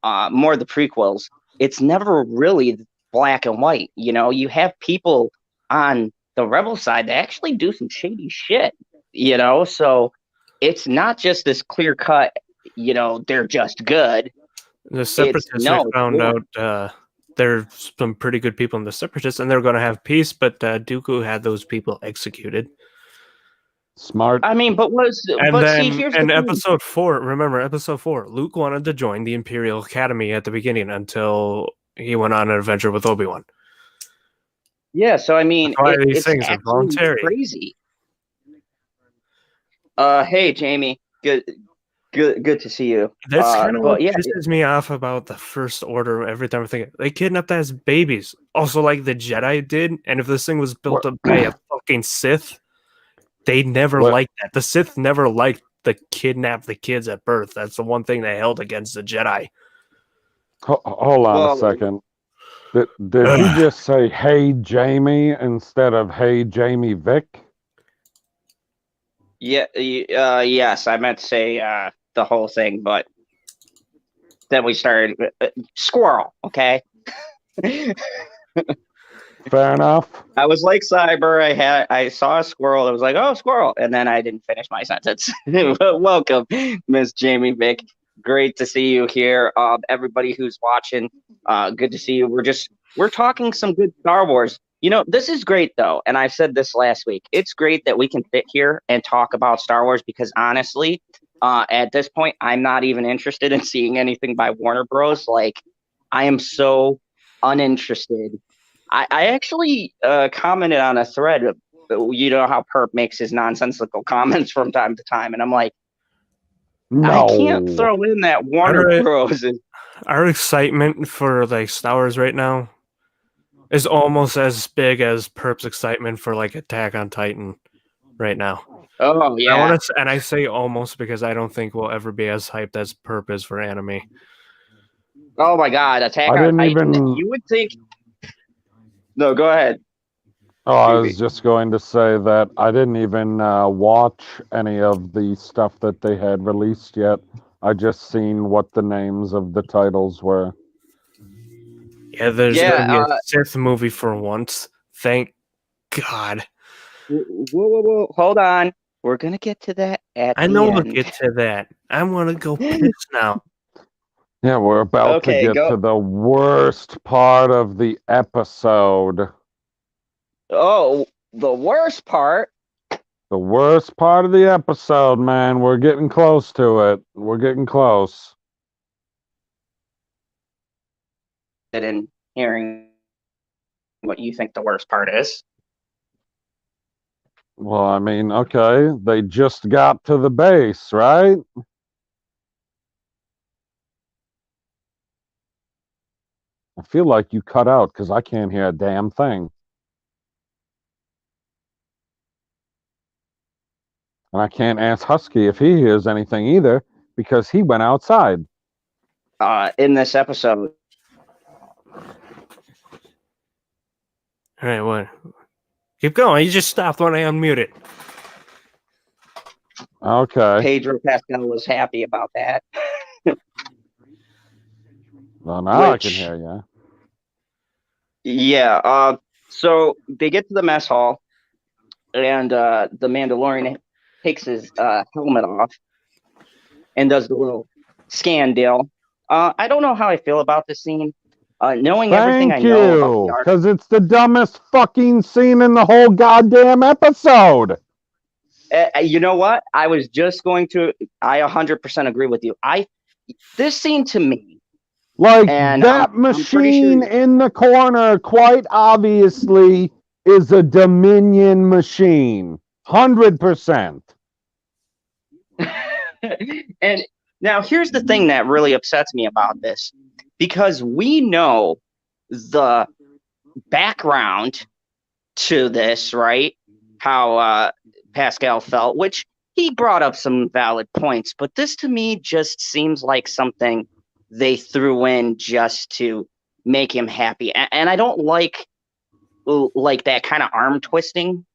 more the prequels, it's never really black and white. You have people on the rebel side that actually do some shady shit, so it's not just this clear cut, they're just good. The Separatists found out there's some pretty good people in the Separatists and they're going to have peace, but Dooku had those people executed. Smart. I mean, here's the episode 4, remember episode 4, Luke wanted to join the Imperial Academy at the beginning until he went on an adventure with Obi-Wan. Yeah, so I mean, these it's things are voluntary. Crazy. Hey, Jamie, good to see you. That's kind of what pisses me off about the First Order. Every time I think they kidnapped as babies, also like the Jedi did. And if this thing was built up by a fucking Sith, they never liked that. The Sith never liked the kidnap the kids at birth. That's the one thing they held against the Jedi. Hold on a second. Did you just say "Hey Jamie" instead of "Hey Jamie Vic"? Yeah. Yes, I meant to say the whole thing, but then we started squirrel. Okay. Fair enough. I was like Cyber. I saw a squirrel. I was like, oh, squirrel, and then I didn't finish my sentence. Welcome, Miss Jamie Vick. Great to see you here. Everybody who's watching, good to see you. We're talking some good Star Wars. You know, this is great though, and I said this last week. It's great that we can fit here and talk about Star Wars because honestly, at this point, I'm not even interested in seeing anything by Warner Bros. Like, I am so uninterested. I actually commented on a thread. You know how Perp makes his nonsensical comments from time to time, and I'm like, I can't No. throw in that Warner Bros. Our excitement for like Star Wars right now is almost as big as Perp's excitement for like Attack on Titan right now. Oh yeah, And I say almost because I don't think we'll ever be as hyped as Perp is for anime. oh my God, Attack I on didn't Titan. even- You would think. No, go ahead. Oh, I was just going to say that I didn't even watch any of the stuff that they had released yet. I just seen what the names of the titles were. Yeah, there's Yeah, gonna be a Sith movie for once. Thank God. whoa, hold on. We're gonna get to that at I the know we'll end. get to that. I want to go piss now. Yeah, we're about Okay, to get go. to the worst part of the episode. Oh, the worst part. The worst part of the episode, man. We're getting close to it. We're getting close. In hearing what you think the worst part is. Well, I mean, okay, they just got to the base, right? I feel like you cut out because I can't hear a damn thing. And I can't ask Husky if he hears anything either because he went outside. In this episode. All right, what? Keep going. You just stopped when I unmuted. Okay. Pedro Pascal was happy about that. Well, now I can hear you. Yeah. So they get to the mess hall, and the Mandalorian takes his helmet off and does the little scan deal. I don't know how I feel about this scene. Knowing everything I Thank know about you, the art. because it's the dumbest fucking scene in the whole goddamn episode. You know what? I was just going to. I 100% agree with you. This scene to me. Like, And that machine in the corner, quite obviously, is a Dominion machine. 100%. And now here's the thing that really upsets me about this. Because we know the background to this, right? How Pascal felt, which he brought up some valid points. But this to me just seems like something they threw in just to make him happy. And I don't like that kind of arm twisting.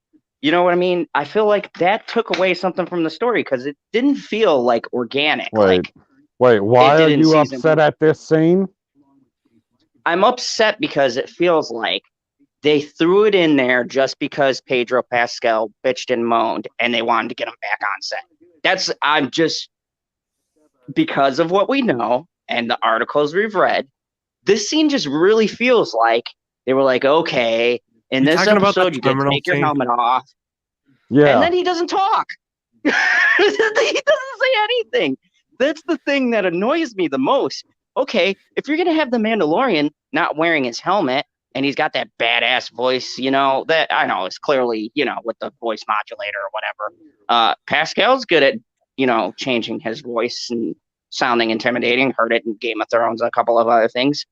You know what I mean? I feel like that took away something from the story because it didn't feel like organic. Wait, why are you upset at this scene? I'm upset because it feels like they threw it in there just because Pedro Pascal bitched and moaned and they wanted to get him back on set. I'm just, because of what we know and the articles we've read, this scene just really feels like they were like, okay, in this episode, you get to take your helmet off. Yeah. And then he doesn't talk. He doesn't say anything. That's the thing that annoys me the most. Okay, if you're going to have the Mandalorian not wearing his helmet and he's got that badass voice, that I know is clearly, with the voice modulator or whatever. Pascal's good at, changing his voice and sounding intimidating. Heard it in Game of Thrones, a couple of other things.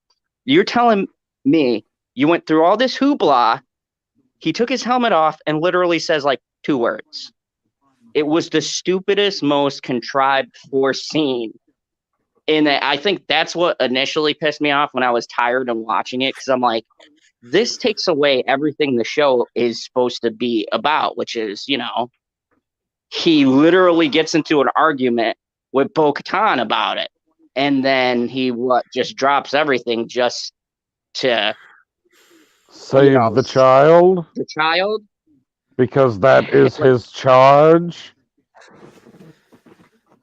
You're telling me you went through all this hoopla. He took his helmet off and literally says like 2 words. It was the stupidest, most contrived forced scene. And I think that's what initially pissed me off when I was tired of watching it, because I'm like, this takes away everything the show is supposed to be about, which is, he literally gets into an argument with Bo-Katan about it. And then he just drops everything just to Save the child. The child. Because that is his charge.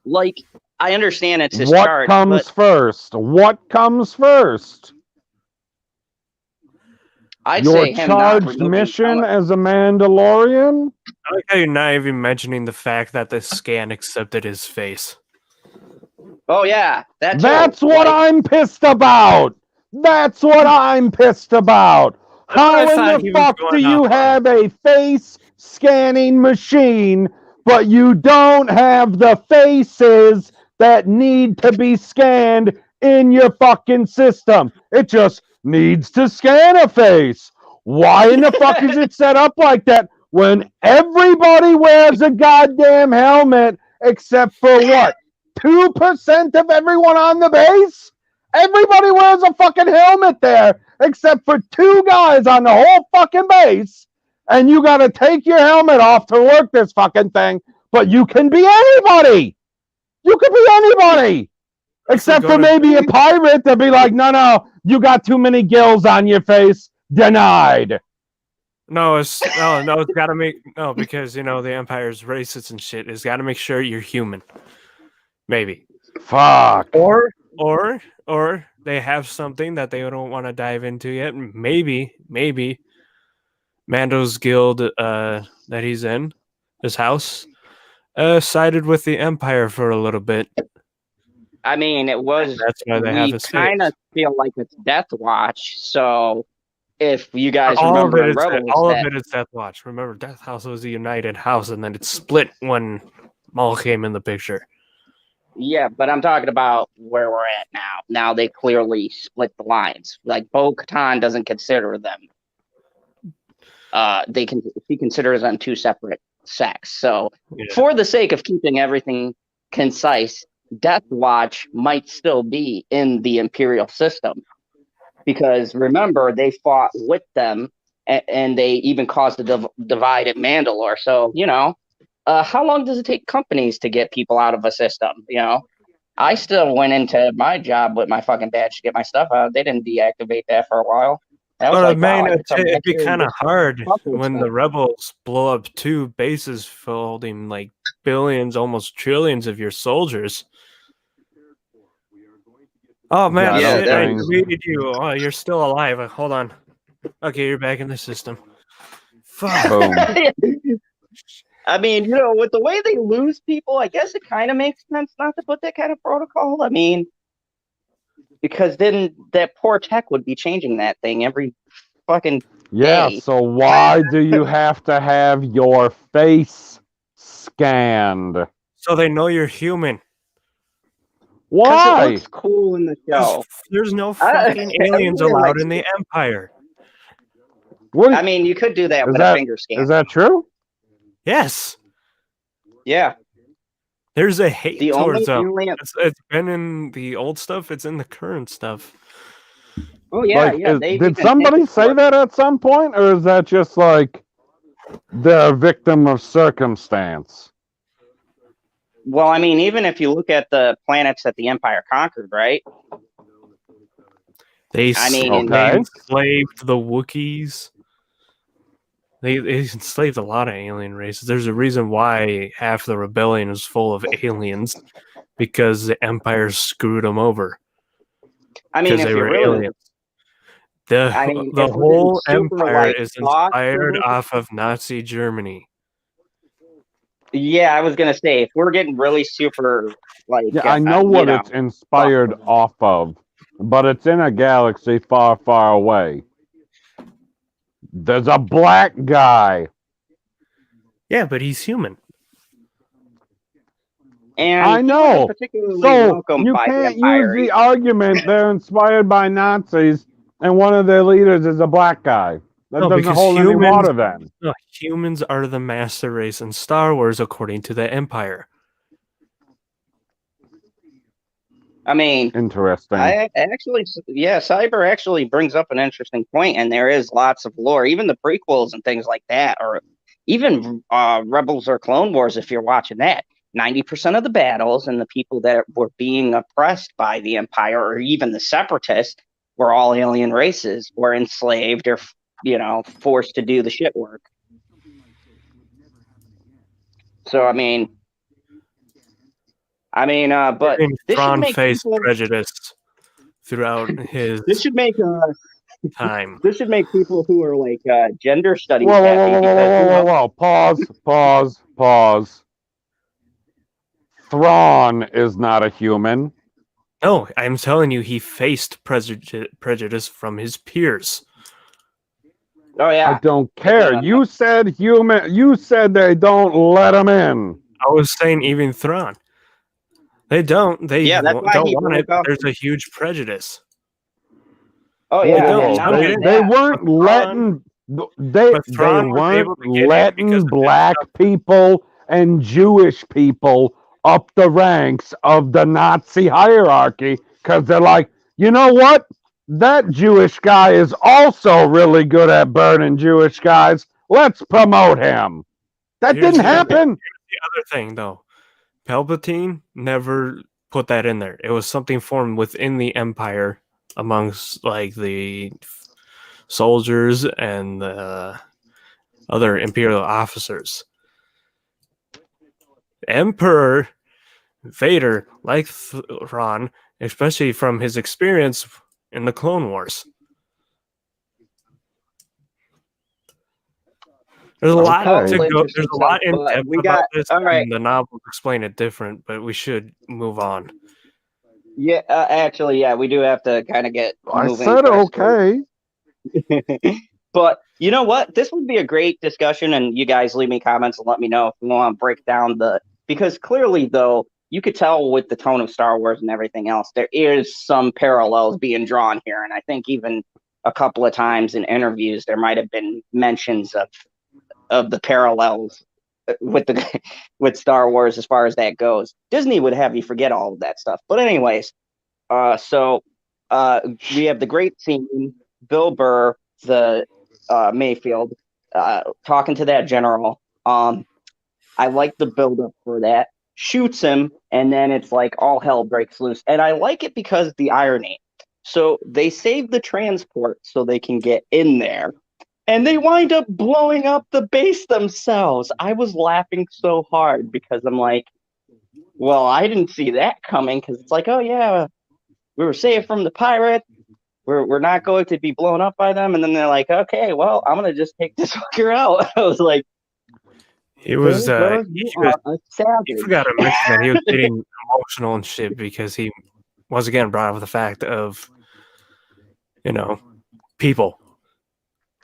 Like, I understand it's his what charge, comes but first? What comes first? I'd Your say him not charged removing mission power. as a Mandalorian? I like how you're not even mentioning the fact that the scan accepted his face. Oh yeah, That's what I'm pissed about. That's what I'm pissed about. How in the fuck do you have a face scanning machine, but you don't have the faces that need to be scanned in your fucking system? It just needs to scan a face. Why in the fuck is it set up like that when everybody wears a goddamn helmet except for what? 2% of everyone on the base? Everybody wears a fucking helmet there except for 2 guys on the whole fucking base. And you got to take your helmet off to work this fucking thing. But you can be anybody. You can be anybody. Except for maybe a pirate that'd be like, no, you got too many gills on your face. Denied. No, it's gotta make because the Empire's racist and shit. It's gotta make sure you're human. Maybe. Fuck. Or they have something that they don't want to dive into yet. Maybe Mando's guild that he's in, his house, sided with the Empire for a little bit. I mean, it was. That's why they have his face. Kind of feel like it's Death Watch. So, if you guys remember, all of it is Death Watch. Remember, Death House was a united house, and then it split when Maul came in the picture. Yeah, but I'm talking about where we're at now. Now they clearly split the lines. Like Bo-Katan doesn't consider them. He considers them 2 separate sects. So, for the sake of keeping everything concise, Death Watch might still be in the Imperial system. Because remember, they fought with them, and they even caused a divide at Mandalore. So, how long does it take companies to get people out of a system? I still went into my job with my fucking badge to get my stuff out. They didn't deactivate that for a while. That was it'd be kind of hard when the rebels blow up 2 bases holding like billions, almost trillions of your soldiers. Oh man, I deleted you. Oh, you're still alive. Hold on. Okay, you're back in the system. Fuck. Boom. I mean, with the way they lose people, I guess it kind of makes sense not to put that kind of protocol. I mean, because then that poor tech would be changing that thing every fucking day. So why do you have to have your face scanned? So they know you're human. Why? It looks cool in the show. There's no fucking aliens allowed in the Empire. I mean, you could do that with a finger scan. Is that true? Yes. Yeah. There's a hate towards them. It's been in the old stuff. It's in the current stuff. Oh, yeah. Did somebody say that at some point? Or is that just like they're a victim of circumstance? Well, I mean, even if you look at the planets that the Empire conquered, right? They enslaved the Wookiees. They enslaved a lot of alien races. There's a reason why half the rebellion is full of aliens, because the Empire screwed them over. I mean, if you're aliens. The whole Empire is inspired off of Nazi Germany. Yeah, I was gonna say, if we're getting really super, I know what it's inspired off of, but it's in a galaxy far, far away. There's a black guy. Yeah, but he's human. And I know. So you can't use the argument they're inspired by Nazis and one of their leaders is a black guy. That doesn't hold any water then. No, humans are the master race in Star Wars according to the Empire. I mean, interesting. Cyber actually brings up an interesting point, and there is lots of lore, even the prequels and things like that, or even Rebels or Clone Wars, if you're watching that. 90% of the battles and the people that were being oppressed by the Empire or even the Separatists were all alien races, or enslaved or forced to do the shit work. So I mean, but Even this should Thrawn make faced people. prejudice throughout his This should make time. this should make people who are like gender studies Whoa, whoa, whoa, happy whoa, whoa, because whoa, whoa, whoa! Pause, pause, pause. Thrawn is not a human. No, I'm telling you, he faced prejudice from his peers. oh I yeah, don't care. You said human. You said they don't let him in. I was saying even Thrawn. They don't. They yeah, that's why don't he want it. broke up. There's a huge prejudice. Oh Whoa, yeah, whoa, don't and whoa! not tell only me They that, weren't But Thrawn- letting they but Thrawn was able weren't to get in because letting of his black people and Jewish people up the ranks of the Nazi hierarchy because they're like, you know what? That Jewish guy is also really good at burning Jewish guys. Let's promote him. That Here's didn't the other- happen. The other thing, though, Palpatine never put that in there. It was something formed within the Empire amongst like the soldiers and the other Imperial officers. Emperor Vader, like Thrawn, especially from his experience in the Clone Wars. There's a lot Okay. to go. There's a lot in But depth we about got- this, all right. and the novels explain it different. But we should move on. yeah, actually, yeah, we do have to kind of get I moving. said faster. okay. But you know what? This would be a great discussion, and you guys leave me comments and let me know if you want to break down because clearly, though, you could tell with the tone of Star Wars and everything else, there is some parallels being drawn here, and I think even a couple of times in interviews there might have been mentions of the parallels with Star Wars as far as that goes. Disney would have you forget all of that stuff. But anyways, so we have the great scene, Bill Burr, the Mayfield, talking to that general. I like the buildup for that. Shoots him, and then it's like all hell breaks loose. And I like it because the irony. So they save the transport so they can get in there. And they wind up blowing up the base themselves. I was laughing so hard because I'm like, well, I didn't see that coming because it's like, oh, yeah, we were saved from the pirates. We're not going to be blown up by them. And then they're like, okay, well, I'm going to just take this fucker out. I was like, He was. bro, you are a savage. He forgot to mention that he was getting emotional and shit because he once again brought up the fact of, people,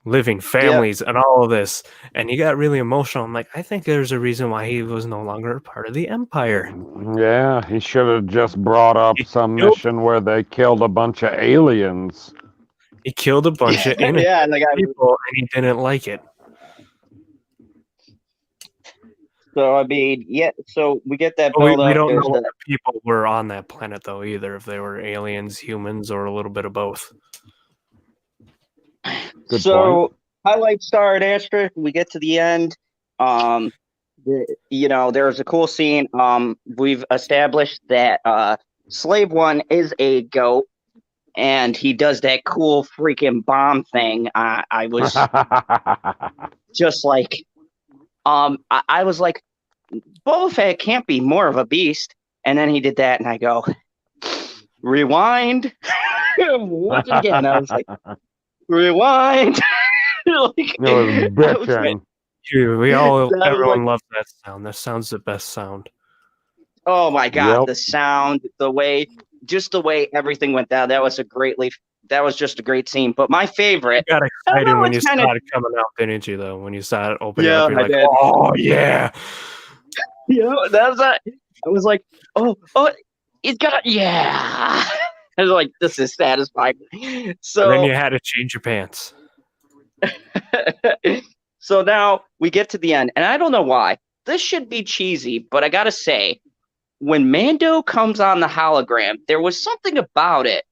living families, and all of this, and he got really emotional. I'm like, I think there's a reason why he was no longer a part of the Empire. Yeah, he should have just brought up some mission where they killed a bunch of aliens. He killed a bunch of innocent yeah, and the guy. people, and he didn't like it. So I mean, yeah. So we get that But we build up. don't know There's what people were on that planet though either, if they were aliens, humans, or a little bit of both. Good so highlight star and asterisk. We get to the end. There's a cool scene. We've established that Slave One is a goat, and he does that cool freaking bomb thing. I was just like, I was like, Boba Fett can't be more of a beast. And then he did that, and I go, rewind. Once again, I was like, rewind. It was bitching. Everyone loves that sound. That sound's the best sound. Oh my god, Yep. the sound, the way everything went down. That was just a great scene. But my favorite, You got excited when you it's kinda- saw it coming out, didn't you? Though, when you saw it opening Yeah, up, you're I like, did. "Oh yeah!" I was like, oh, it's got yeah. I was like, this is satisfying. So And then you had to change your pants. so now we get to the end, and I don't know why. This should be cheesy, but I gotta say, when Mando comes on the hologram, there was something about it.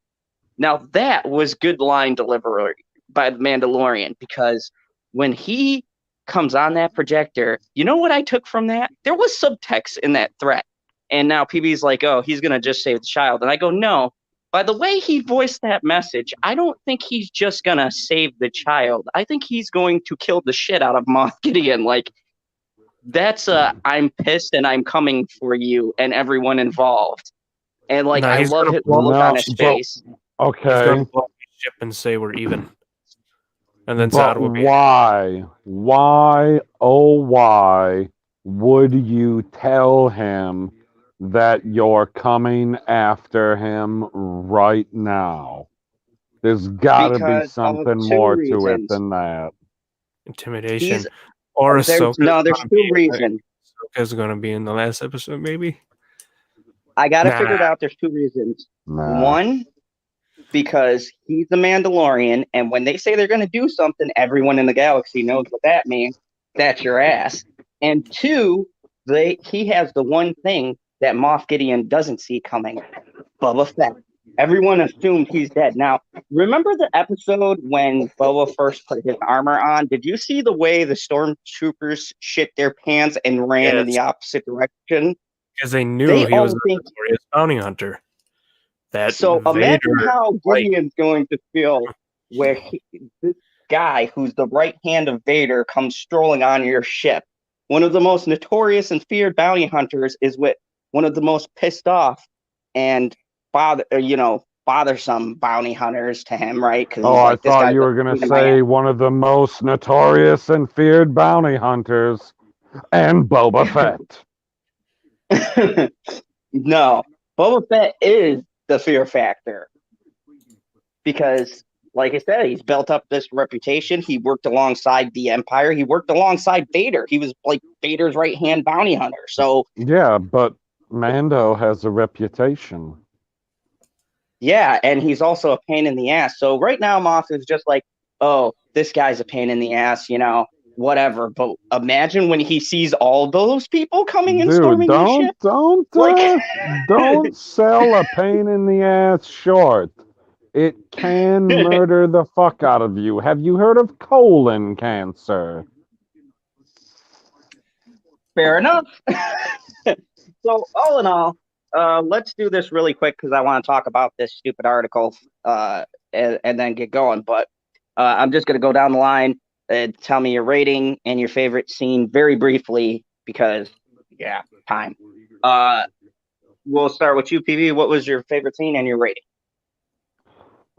Now that was good line delivery by the Mandalorian, because when he comes on that projector, you know what I took from that? There was subtext in that threat. And now PB's like, oh, he's gonna just save the child. And I go, no, by the way he voiced that message, I don't think he's just gonna save the child. I think he's going to kill the shit out of Moff Gideon. Like, that's I'm pissed and I'm coming for you and everyone involved. And like, No, I he's love gonna his blow look No, on his but face. He's okay, gonna blow up his ship and say we're even, and then but Zod will be. why? Why, oh, why would you tell him that you're coming after him right now? There's got to be Because of something two more to it reasons. than that. Intimidation, He's or there's Ahsoka's two reasons. gonna be in the last episode, maybe. I got it Nah, figured out. There's two reasons. Nah. One, because he's the Mandalorian, and when they say they're going to do something, everyone in the galaxy knows what that means. That's your ass. And two, he has the one thing that Moff Gideon doesn't see coming: Boba Fett. Everyone assumed he's dead. Now, remember the episode when Boba first put his armor on? Did you see the way the stormtroopers shit their pants and ran in the yes, opposite direction? because they knew They he was all a think notorious bounty hunter. That so. Imagine Vader, how like, Gideon's going to feel where this guy, who's the right hand of Vader, comes strolling on your ship. One of the most notorious and feared bounty hunters is with one of the most pissed off and bothersome bounty hunters to him, right? Because Oh, he's I like, this thought guy's you a were going pain to in my say ass. one of the most notorious and feared bounty hunters, and Boba Fett. No, Boba Fett is the fear factor because, like I said, he's built up this reputation. He worked alongside the Empire. He worked alongside Vader. He was like Vader's right hand bounty hunter. So Yeah, but Mando has a reputation. yeah, and he's also a pain in the ass. So right now, Moff is just like, oh, this guy's a pain in the ass, whatever. But imagine when he sees all those people coming and Dude, storming his ship. don't Like, don't sell a pain in the ass short. It can murder the fuck out of you. Have you heard of colon cancer? fair enough. So all in all, let's do this really quick because I want to talk about this stupid article and then get going. But I'm just going to go down the line and tell me your rating and your favorite scene very briefly because, yeah, time. We'll start with you, PV. What was your favorite scene and your rating?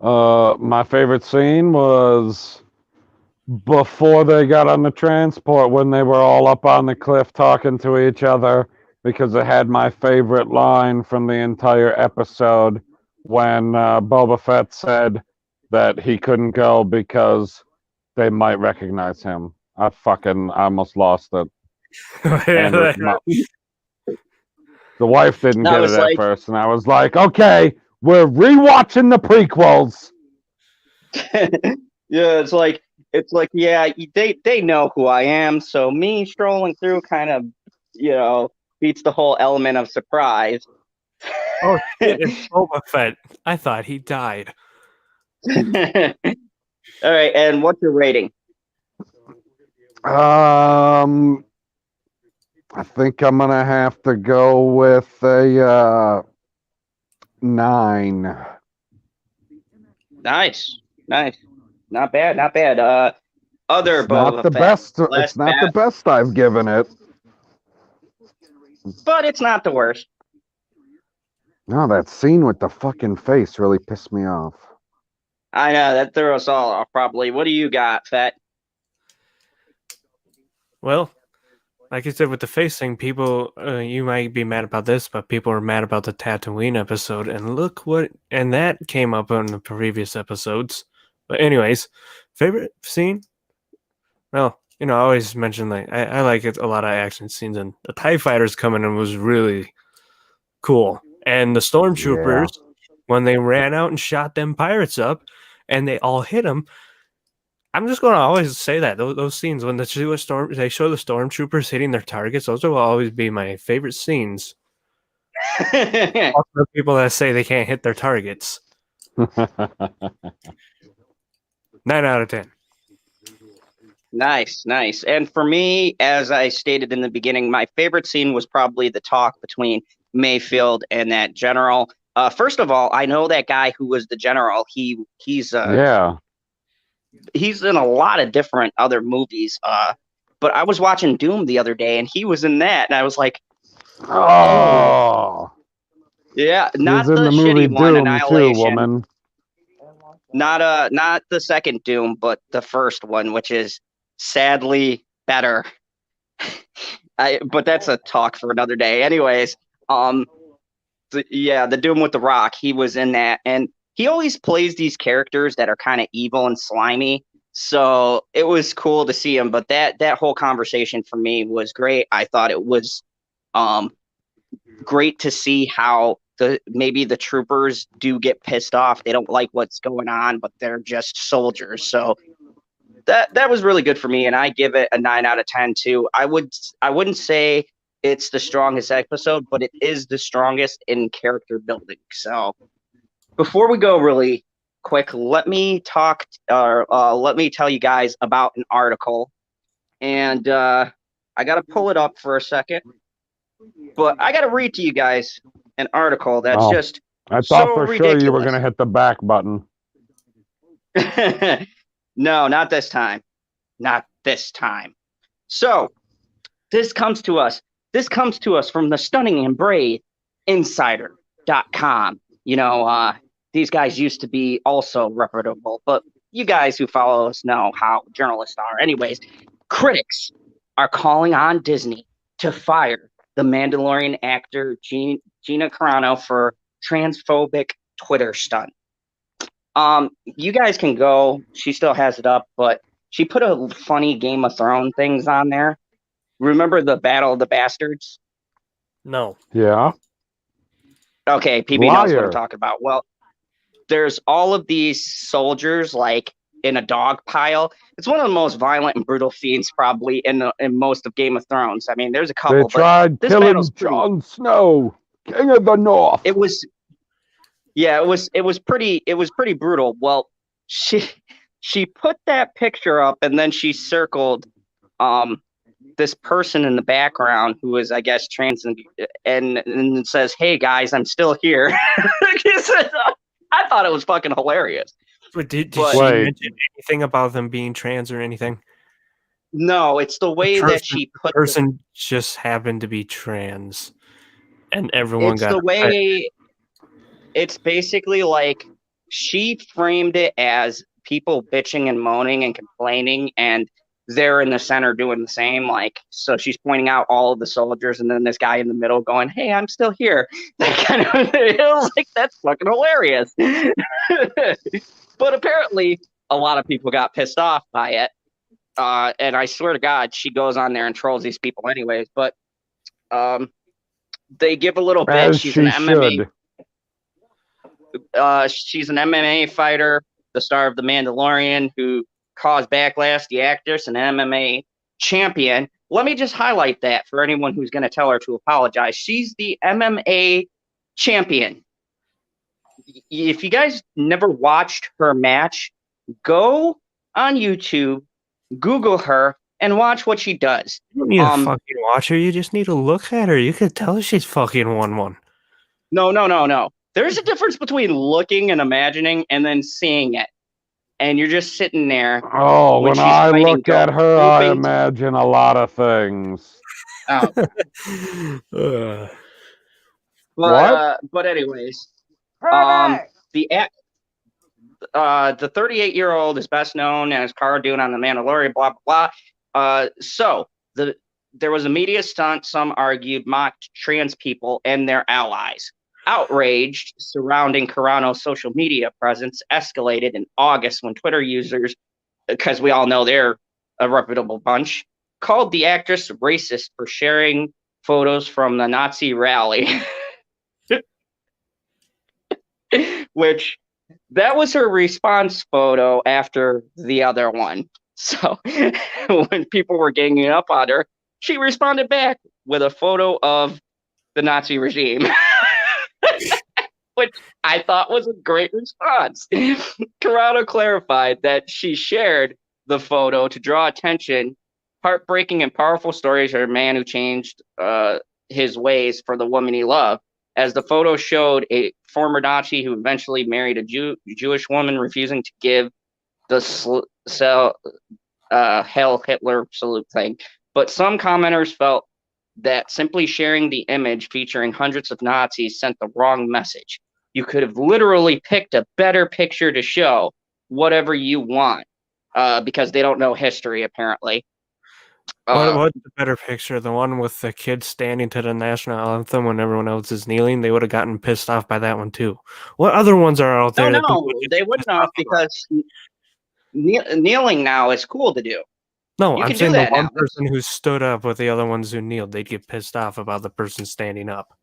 My favorite scene was before they got on the transport when they were all up on the cliff talking to each other because it had my favorite line from the entire episode when Boba Fett said that he couldn't go because they might recognize him. I almost lost it. And the wife didn't I get it was at like, first, and I was like, okay, we're rewatching the prequels. yeah, it's like, yeah, they know who I am, so me strolling through kind of, beats the whole element of surprise. oh shit, it's Boba Fett. I thought he died. All right, and what's your rating? I think I'm gonna have to go with a 9. Nice, not bad, not bad. Other It's not Boba the Fett, best. less It's not the bad, best I've given it. but it's not the worst. No, that scene with the fucking face really pissed me off. I know that threw us all off. Probably. What do you got, Fett? Well, like I said, with the face thing, people, you might be mad about this, but people are mad about the Tatooine episode, and and that came up in the previous episodes. But anyways, favorite scene? Well, I always mention I like it a lot of action scenes, and the TIE fighters coming in was really cool. And the stormtroopers, when they ran out and shot them pirates up, and they all hit them. I'm just going to always say that those scenes when they show the stormtroopers hitting their targets, those will always be my favorite scenes. Also, people that say they can't hit their targets. 9 out of 10. Nice. And for me, as I stated in the beginning, my favorite scene was probably the talk between Mayfield and that general. First of all, I know that guy who was the general. He's Yeah. he's in a lot of different other movies. But I was watching Doom the other day, and he was in that, and I was like, Oh. yeah, not He's in the the movie shitty one, Doom too, Annihilation. woman. Not the second Doom, but the first one, which is sadly better. But that's a talk for another day. Anyways, the Doom with the Rock, he was in that, and he always plays these characters that are kind of evil and slimy. So it was cool to see him. But that whole conversation for me was great. I thought it was great to see how maybe the troopers do get pissed off. They don't like what's going on, but they're just soldiers. So that was really good for me, and I give it a 9 out of 10 too. I wouldn't say it's the strongest episode, but it is the strongest in character building. So before we go really quick, let me tell you guys about an article, and I gotta pull it up for a second, but I gotta read to you guys an article that's just I thought so for ridiculous. sure you were going to hit the back button. No, not this time. Not this time. So this comes to us from the stunning and brave insider.com. These guys used to be also reputable, but you guys who follow us know how journalists are. Anyways, critics are calling on Disney to fire the Mandalorian actor Gina Carano for transphobic Twitter stunt. You guys can go. She still has it up, but she put a funny Game of Thrones things on there. Remember the Battle of the Bastards? No. Yeah. Okay, PB knows what I'm talking about. Well, there's all of these soldiers like in a dog pile. It's one of the most violent and brutal scenes probably in most of Game of Thrones. I mean, there's a couple. They tried but this killing Jon Snow, King of the North. It was pretty brutal. Well, she put that picture up, and then she circled this person in the background who is, I guess, trans, and says, "Hey guys, I'm still here." I thought it was fucking hilarious. But did she mention anything about them being trans or anything? No, it's the way that she put the person just happened to be trans, and everyone got the way. It's basically like she framed it as people bitching and moaning and complaining, and they're in the center doing the same. Like, so she's pointing out all of the soldiers, and then this guy in the middle going, "Hey, I'm still here." That kind of, it was like, that's fucking hilarious. But apparently, a lot of people got pissed off by it. And I swear to God, she goes on there and trolls these people anyways. But they give a little bit. As she's she an MMA. should. She's an MMA fighter, the star of The Mandalorian, who caused backlash. The actress, an MMA champion. Let me just highlight that for anyone who's going to tell her to apologize. She's the MMA champion. If you guys never watched her match, go on YouTube, Google her, and watch what she does. You don't need to fucking watch her. You just need to look at her. You could tell she's fucking won one. No. There's a difference between looking and imagining and then seeing it. And you're just sitting there. Oh, when I look at her, I imagine a lot of things. Oh. But anyways, the 38-year-old is best known as Cara Dune on The Mandalorian, blah, blah, blah. So there was a media stunt, some argued, mocked trans people and their allies. Outrage surrounding Carano's social media presence escalated in August when Twitter users, because we all know they're a reputable bunch, called the actress racist for sharing photos from the Nazi rally. Which, that was her response photo after the other one. So when people were ganging up on her, she responded back with a photo of the Nazi regime. Which I thought was a great response. Carano clarified that she shared the photo to draw attention. Heartbreaking and powerful stories of a man who changed his ways for the woman he loved. As the photo showed a former Nazi who eventually married a Jewish woman, refusing to give the Hail Hitler salute thing. But some commenters felt that simply sharing the image featuring hundreds of Nazis sent the wrong message. You could have literally picked a better picture to show whatever you want, because they don't know history, apparently. What's the better picture? The one with the kids standing to the national anthem when everyone else is kneeling? They would have gotten pissed off by that one too. What other ones are out there? No, they wouldn't have, because kneeling now is cool to do. No, You I'm can saying do the that one now. person who stood up with the other ones who kneeled, they'd get pissed off about the person standing up.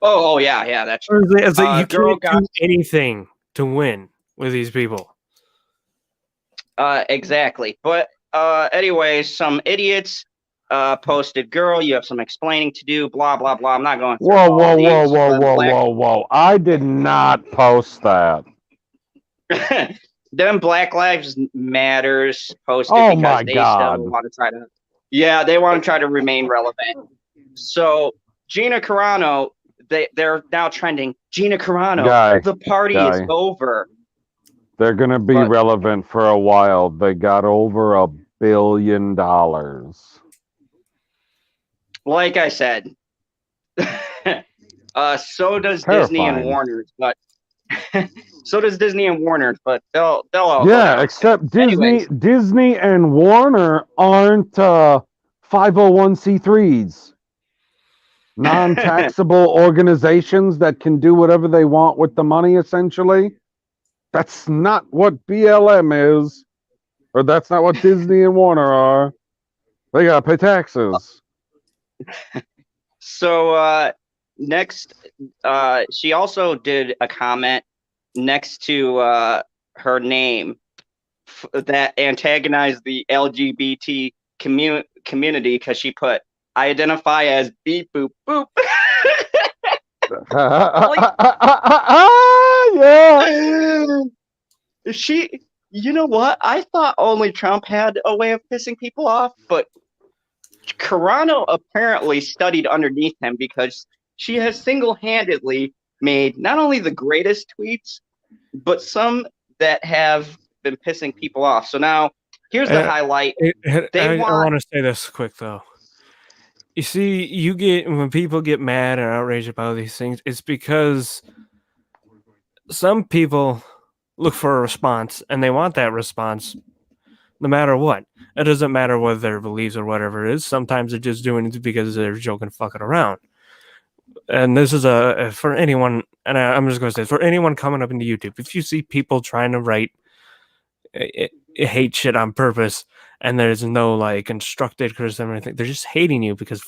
Oh yeah, that's true. It's like you girl can't do anything to win with these people. Exactly. But anyways, some idiots posted, "Girl, you have some explaining to do." Blah blah blah. I'm not going through all these. Whoa! I did not post that. Them Black Lives Matters posted Oh because my they God. still want to try to. Yeah, they want to try to remain relevant. So Gina Carano, they're now trending. Gina Carano, the party is over. They're gonna be relevant for a while. They got over $1 billion. Like I said, so does Disney and Warner's, but so does Disney and Warner's, but they'll all except Disney and Warner aren't 501c3s, non-taxable organizations that can do whatever they want with the money. Essentially, that's not what BLM is, or that's not what Disney and Warner are. They gotta pay taxes. So next, she also did a comment next to her name that antagonized the LGBT community, because she put, "I identify as beep boop boop." Yeah. You know what? I thought only Trump had a way of pissing people off, but Carano apparently studied underneath him, because she has single-handedly made not only the greatest tweets, but some that have been pissing people off. So now, here's the highlight. I want to say this quick, though. You see, when people get mad and outraged about these things, it's because some people look for a response, and they want that response no matter what. It doesn't matter what their beliefs or whatever it is. Sometimes they're just doing it because they're joking, fucking around. And this is for anyone, and I'm just going to say, for anyone coming up into YouTube, if you see people trying to write hate shit on purpose, and there's no like constructed criticism or anything, they're just hating you because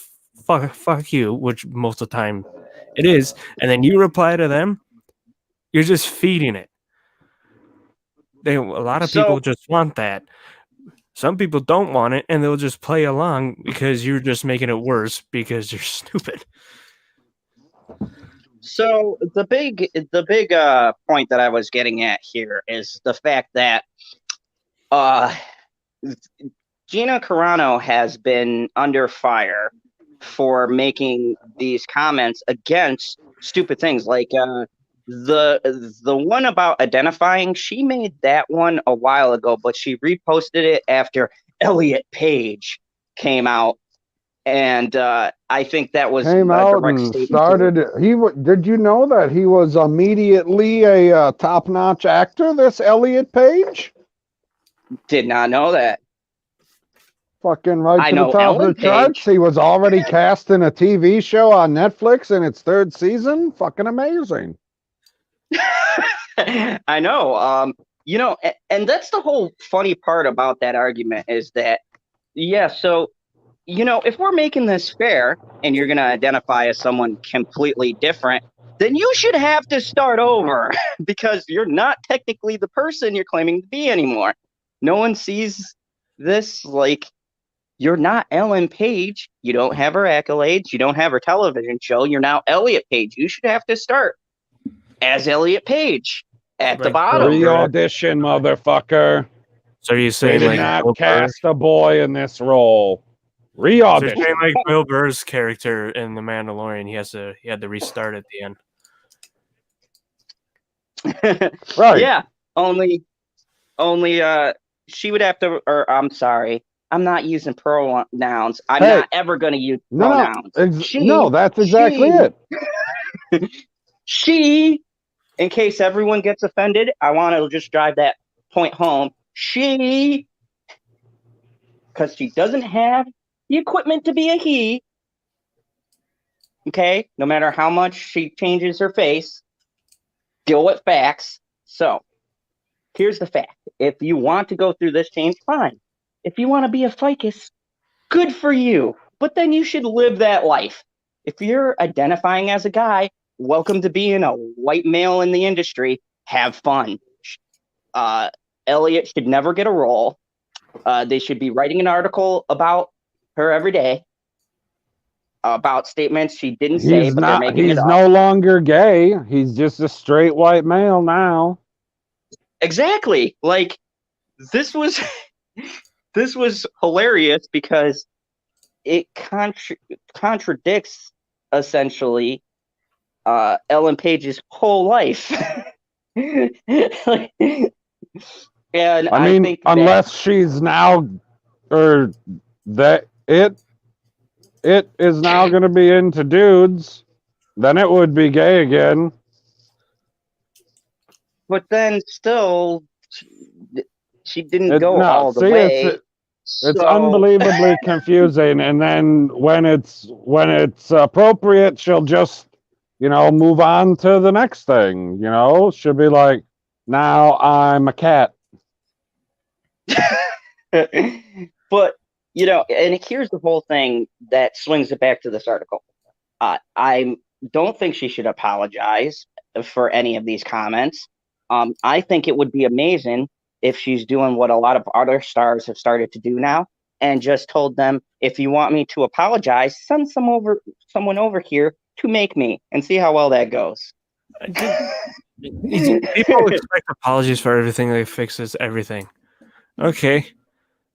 fuck you, which most of the time it is, and then you reply to them, you're just feeding it. A lot of people just want that. Some people don't want it, and they'll just play along because you're just making it worse because you're stupid. So the big point that I was getting at here is the fact that Gina Carano has been under fire for making these comments against stupid things, like the one about identifying. She made that one a while ago, but she reposted it after Elliot Page came out, and I think that was came out and started. Did you know that he was immediately a top-notch actor? This Elliot Page. Did not know that. Fucking right to the top of the charts. He was already cast in a TV show on Netflix in its 3rd season. Fucking amazing. I know. You know, and that's the whole funny part about that argument is that, yeah, so, you know, if we're making this fair and you're going to identify as someone completely different, then you should have to start over because you're not technically the person you're claiming to be anymore. No one sees this like, you're not Ellen Page. You don't have her accolades. You don't have her television show. You're now Elliot Page. You should have to start as Elliot Page at the bottom. Re-audition, motherfucker. So you say they did not cast a boy in this role. Re-audition. So like Bill Burr's character in The Mandalorian, he had to restart at the end. Right. Yeah, only she would have to, or I'm sorry, I'm not using pronouns. I'm Hey, not ever going to use no, pronouns. no, that's exactly She, it. she, in case everyone gets offended, I want to just drive that point home. She, because she doesn't have the equipment to be a he, okay, no matter how much she changes her face, deal with facts. So, here's the fact. If you want to go through this change, fine. If you want to be a ficus, good for you. But then you should live that life. If you're identifying as a guy, welcome to being a white male in the industry. Have fun. Elliot should never get a role. They should be writing an article about her every day, about statements she didn't say, He's but they're not. making it He's up. no longer gay. He's just a straight white male now. Exactly. Like this was this was hilarious because it contradicts essentially Ellen Page's whole life. Like, and I I mean, think that, unless she's now, or that it is now going to be into dudes, then it would be gay again. but then still, she didn't go No, all the see, way. it's So, unbelievably confusing. And then when it's appropriate, she'll just move on to the next thing. She'll be like, now I'm a cat. but and here's the whole thing that swings it back to this article. I don't think she should apologize for any of these comments. I think it would be amazing if she's doing what a lot of other stars have started to do now and just told them, if you want me to apologize, send someone over here to make me and see how well that goes. People expect apologies for everything that fixes everything. Okay.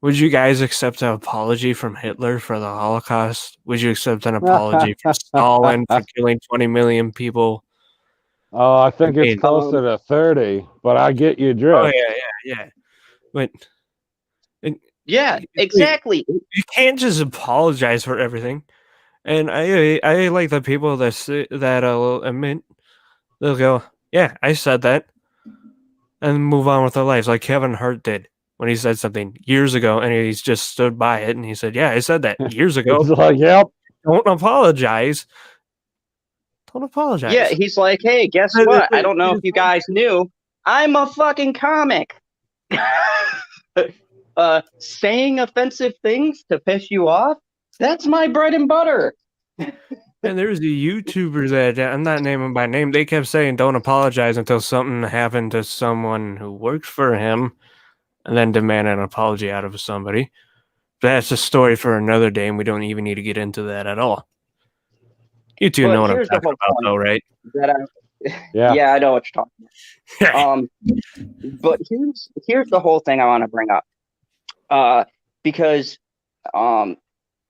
Would you guys accept an apology from Hitler for the Holocaust? Would you accept an apology from Stalin for killing 20 million people? Oh, I think it's mean, closer to 30, but I get your drift. yeah. But Yeah, exactly. you can't just apologize for everything. And I like the people that admit, they'll go, yeah, I said that, and move on with their lives, like Kevin Hart did when he said something years ago, and he's just stood by it, and he said, yeah, I said that years ago. It's like, yep. Don't apologize. Don't apologize. Yeah, he's like, hey, guess what? I don't know if you guys knew, I'm a fucking comic. Saying offensive things to piss you off, that's my bread and butter. And there's the YouTubers that I'm not naming by name. They kept saying don't apologize until something happened to someone who worked for him, and then demand an apology out of somebody. But that's a story for another day, and we don't even need to get into that at all. You two know what I'm talking about, though, right? Yeah, I know what you're talking about. But here's the whole thing I want to bring up. Because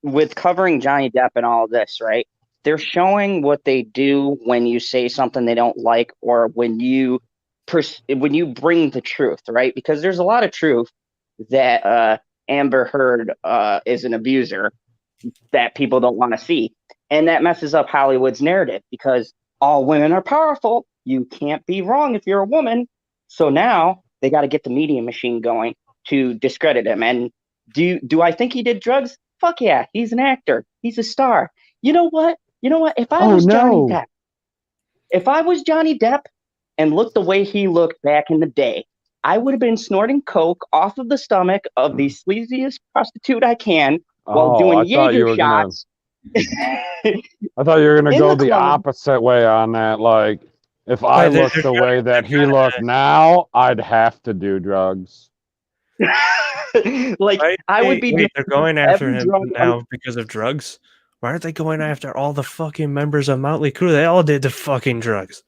with covering Johnny Depp and all of this, right? They're showing what they do when you say something they don't like, or when you bring the truth, right? Because there's a lot of truth that Amber Heard is an abuser that people don't want to see, and that messes up Hollywood's narrative because all women are powerful. You can't be wrong if you're a woman. So now they got to get the media machine going to discredit him. And do I think he did drugs? Fuck yeah, he's an actor. He's a star. You know what? If I was Johnny Depp and looked the way he looked back in the day, I would have been snorting coke off of the stomach of the sleaziest prostitute I can while doing Jaeger shots. I thought you were gonna go the opposite way on that. Like, if I looked the way that he looked now, I'd have to do drugs. Like, I would be. They're going after him now because of drugs. Why aren't they going after all the fucking members of Motley Crue? They all did the fucking drugs.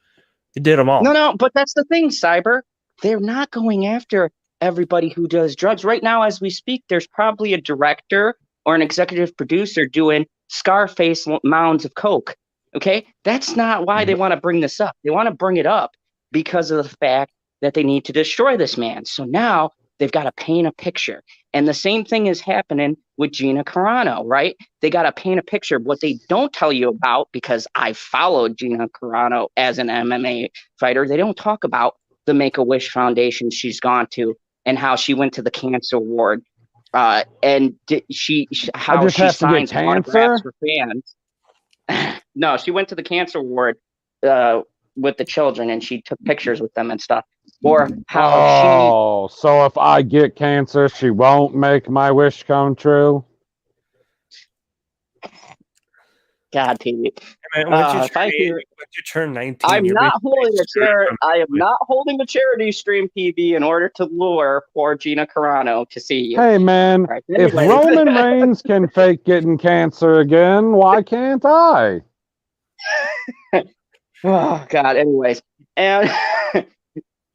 They did them all. No, but that's the thing, Cyber. They're not going after everybody who does drugs. Right now, as we speak, there's probably a director or an executive producer doing Scarface mounds of coke. Okay? That's not why they want to bring this up. They want to bring it up because of the fact that they need to destroy this man. So now they've got to paint a picture. And the same thing is happening with Gina Carano, right? They got to paint a picture. What they don't tell you about, because I followed Gina Carano as an MMA fighter, they don't talk about the Make-A-Wish Foundation she's gone to and how she went to the cancer ward. And how just she have to get signs autographs cancer? for fans. No, she went to the cancer ward with the children, and she took pictures with them and stuff. Or how so if I get cancer, she won't make my wish come true? God, TV. Once you turn 19, I'm not holding a charity. I am not holding a charity stream, PB, in order to lure poor Gina Carano to see you. Hey, man, Right, if anyways. Roman Reigns can fake getting cancer again, why can't I? Oh, God. Anyways. And,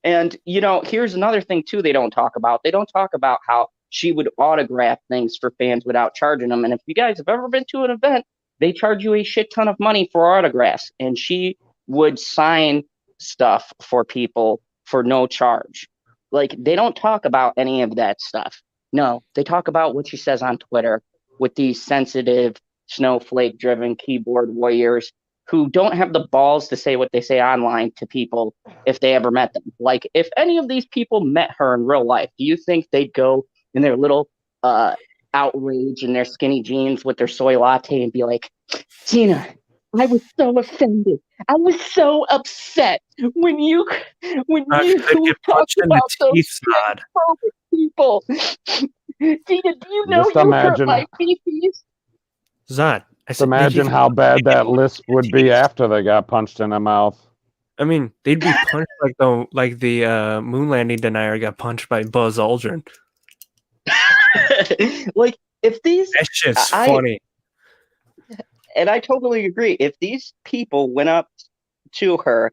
and, you know, here's another thing, too, they don't talk about. They don't talk about how she would autograph things for fans without charging them. And if you guys have ever been to an event, they charge you a shit ton of money for autographs. And she would sign stuff for people for no charge. Like, they don't talk about any of that stuff. No, they talk about what she says on Twitter with these sensitive, snowflake-driven keyboard warriors who don't have the balls to say what they say online to people if they ever met them. Like, if any of these people met her in real life, do you think they'd go in their little outrage in their skinny jeans with their soy latte and be like, Gina, I was so offended. I was so upset when you talked about those people. Gina, do you know Just you imagine, hurt my feces? Zod, just imagine how bad that list would be after they got punched in the mouth. I mean, they'd be punched like the moon landing denier got punched by Buzz Aldrin. Like, if these... That shit's funny. And I totally agree. If these people went up to her,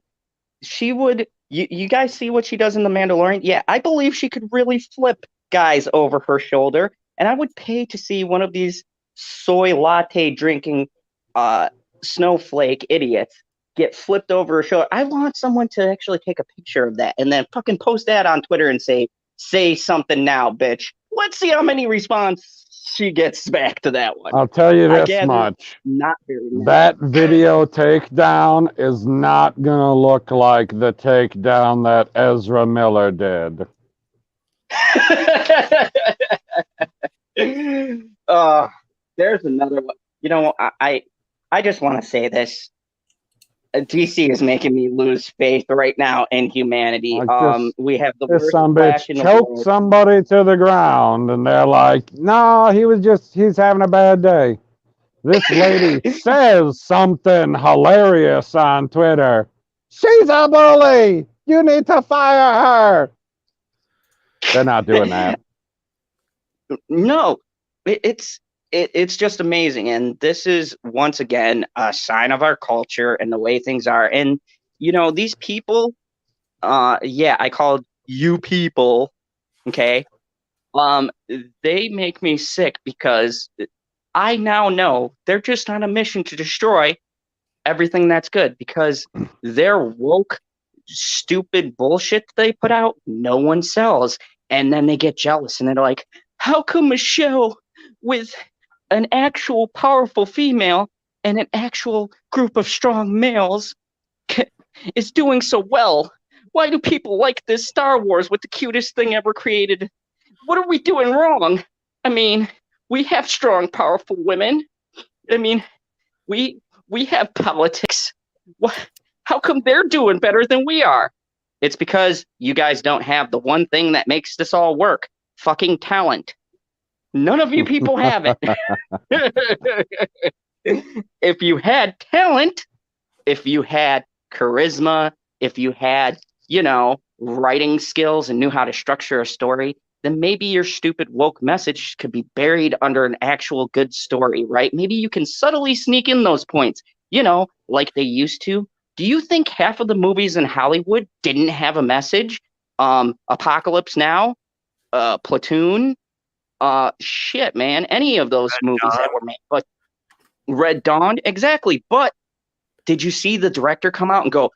she would... You guys see what she does in The Mandalorian? Yeah, I believe she could really flip guys over her shoulder. And I would pay to see one of these soy latte drinking snowflake idiots get flipped over her shoulder. I want someone to actually take a picture of that and then fucking post that on Twitter and say something now, bitch. Let's see how many response she gets back to that one. I'll tell you this much. Not very many. That video takedown is not going to look like the takedown that Ezra Miller did. There's another one. You know, I just want to say this. DC is making me lose faith right now in humanity. We have the this worst son flash bitch in the choked world. somebody to the ground, and they're like, "No, he's having a bad day." This lady says something hilarious on Twitter. She's a bully. You need to fire her. They're not doing that. No, it's just amazing, and this is once again a sign of our culture and the way things are. And you know, these people, I called you people, okay. They make me sick because I now know they're just on a mission to destroy everything that's good, because their woke, stupid bullshit they put out, no one sells. And then they get jealous and they're like, how come a show with an actual powerful female and an actual group of strong males is doing so well? Why do people like this Star Wars with the cutest thing ever created? What are we doing wrong? I mean, we have strong, powerful women. I mean, we have politics. How come they're doing better than we are? It's because you guys don't have the one thing that makes this all work. Fucking talent. None of you people have it. If you had talent, if you had charisma, if you had, you know, writing skills and knew how to structure a story, then maybe your stupid woke message could be buried under an actual good story, right? Maybe you can subtly sneak in those points, you know, like they used to. Do you think half of the movies in Hollywood didn't have a message? Apocalypse Now, Platoon, shit, man, any of those movies that were made. But Red Dawn, exactly. But did you see the director come out and go,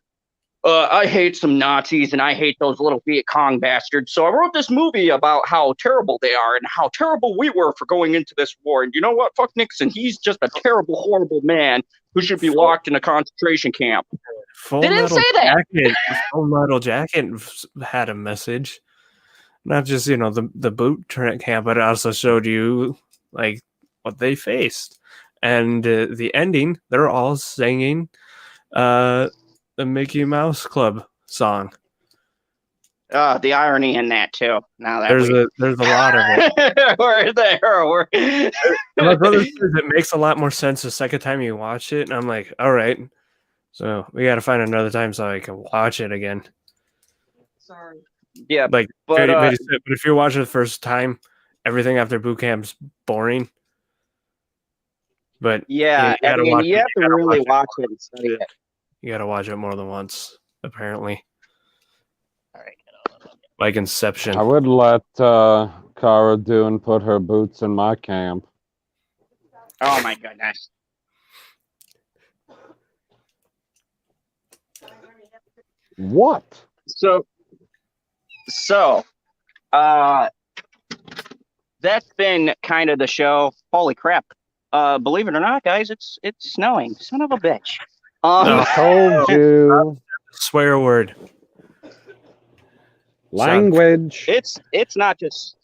I hate some Nazis and I hate those little Viet Cong bastards. So I wrote this movie about how terrible they are and how terrible we were for going into this war. And you know what? Fuck Nixon. He's just a terrible, horrible man who should be locked in a concentration camp. They didn't say that. Full Metal Jacket had a message. Not just, the boot camp, but it also showed you, like, what they faced. And the ending, they're all singing the Mickey Mouse Club song. The irony in that too. Now that there's a lot of it. We're there. My brother says it makes a lot more sense the second time you watch it, and I'm like, all right, so we got to find another time so I can watch it again. Sorry. Yeah, but if you're watching the first time, everything after boot camp's boring. But yeah, you have to really watch it and study it. You got to watch it more than once, apparently. All right. Like Inception. I would let Cara Dune put her boots in my camp. Oh my goodness. What? So that's been kind of the show. Holy crap. Believe it or not, guys, it's snowing. Son of a bitch. I told you. Swear word. Language. It's not just.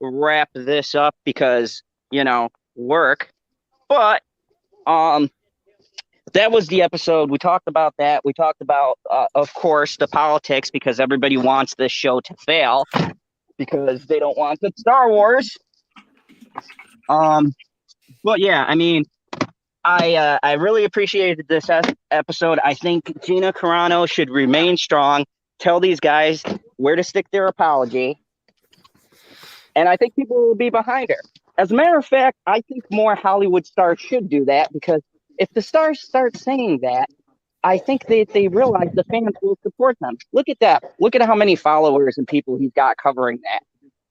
Wrap this up because work, but that was the episode. We talked about that. We talked about, of course, the politics because everybody wants this show to fail because they don't want the Star Wars. But yeah, I mean, I really appreciated this episode. I think Gina Carano should remain strong. Tell these guys where to stick their apology. And I think people will be behind her. As a matter of fact, I think more Hollywood stars should do that because if the stars start saying that, I think they realize the fans will support them. Look at that. Look at how many followers and people he's got covering that.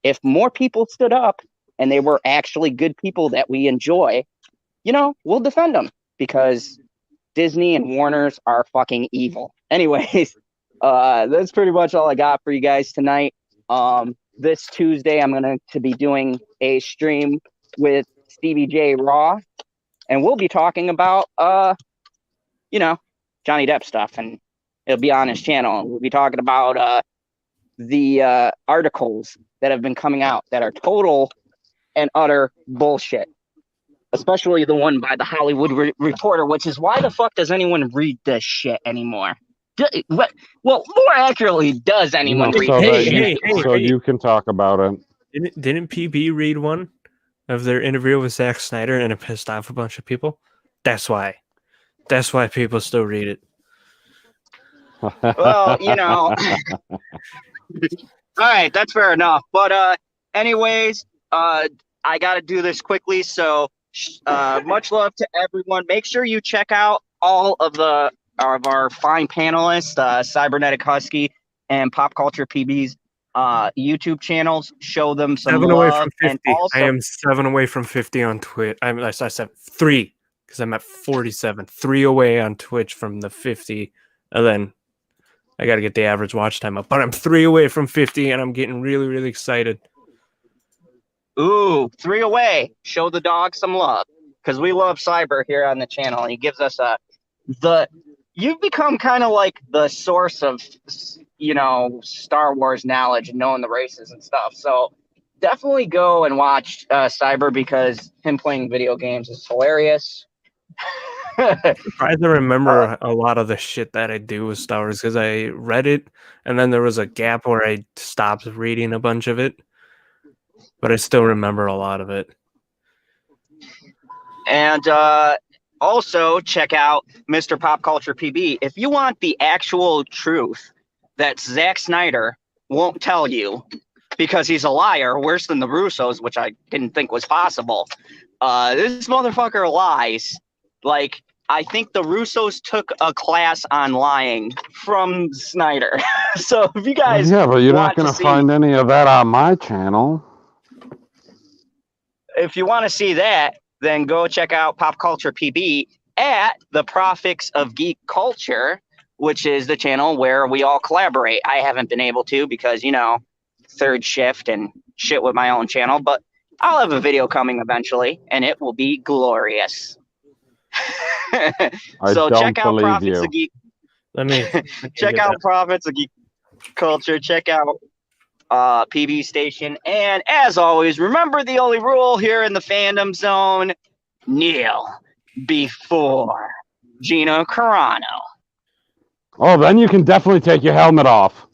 If more people stood up and they were actually good people that we enjoy, we'll defend them because Disney and Warner's are fucking evil. Anyways, that's pretty much all I got for you guys tonight. This Tuesday, I'm going to be doing a stream with Stevie J Raw, and we'll be talking about, Johnny Depp stuff, and it'll be on his channel. We'll be talking about the articles that have been coming out that are total and utter bullshit, especially the one by the Hollywood Reporter, which is why the fuck does anyone read this shit anymore? Well, more accurately, does anyone read this shit? So you can talk about it. Didn't PB read one of their interview with Zack Snyder and it pissed off a bunch of people? That's why people still read it. Well, all right, that's fair enough. But anyways, I got to do this quickly. So much love to everyone. Make sure you check out all of our fine panelists, Cybernetic Husky and Pop Culture PB's YouTube channels. Show them some 7 love. Away from 50. And also, I am 7 away from 50 on Twitch. I said 3 because I'm at 47. 3 away on Twitch from the 50. And then I got to get the average watch time up. But I'm 3 away from 50 and I'm getting really, really excited. Ooh, 3 away. Show the dog some love because we love Cyber here on the channel. He gives us you've become kind of like the source of, Star Wars knowledge and knowing the races and stuff. So definitely go and watch Cyber because him playing video games is hilarious. I try to remember a lot of the shit that I do with Star Wars because I read it and then there was a gap where I stopped reading a bunch of it. But I still remember a lot of it. And also, check out Mr. Pop Culture PB. If you want the actual truth that Zack Snyder won't tell you because he's a liar, worse than the Russos, which I didn't think was possible. This motherfucker lies. Like, I think the Russos took a class on lying from Snyder. So if you guys... Yeah, but you're not going to find any of that on my channel. if you want to see that, then go check out Pop Culture PB at the Profix of Geek Culture, which is the channel where we all collaborate. I haven't been able to because, third shift and shit with my own channel, but I'll have a video coming eventually, and it will be glorious. So check out Profits of Geek. Let me check out Profits of Geek Culture. Check out PB Station. And as always, remember the only rule here in the fandom zone: kneel before Gino Carano. Oh, then you can definitely take your helmet off.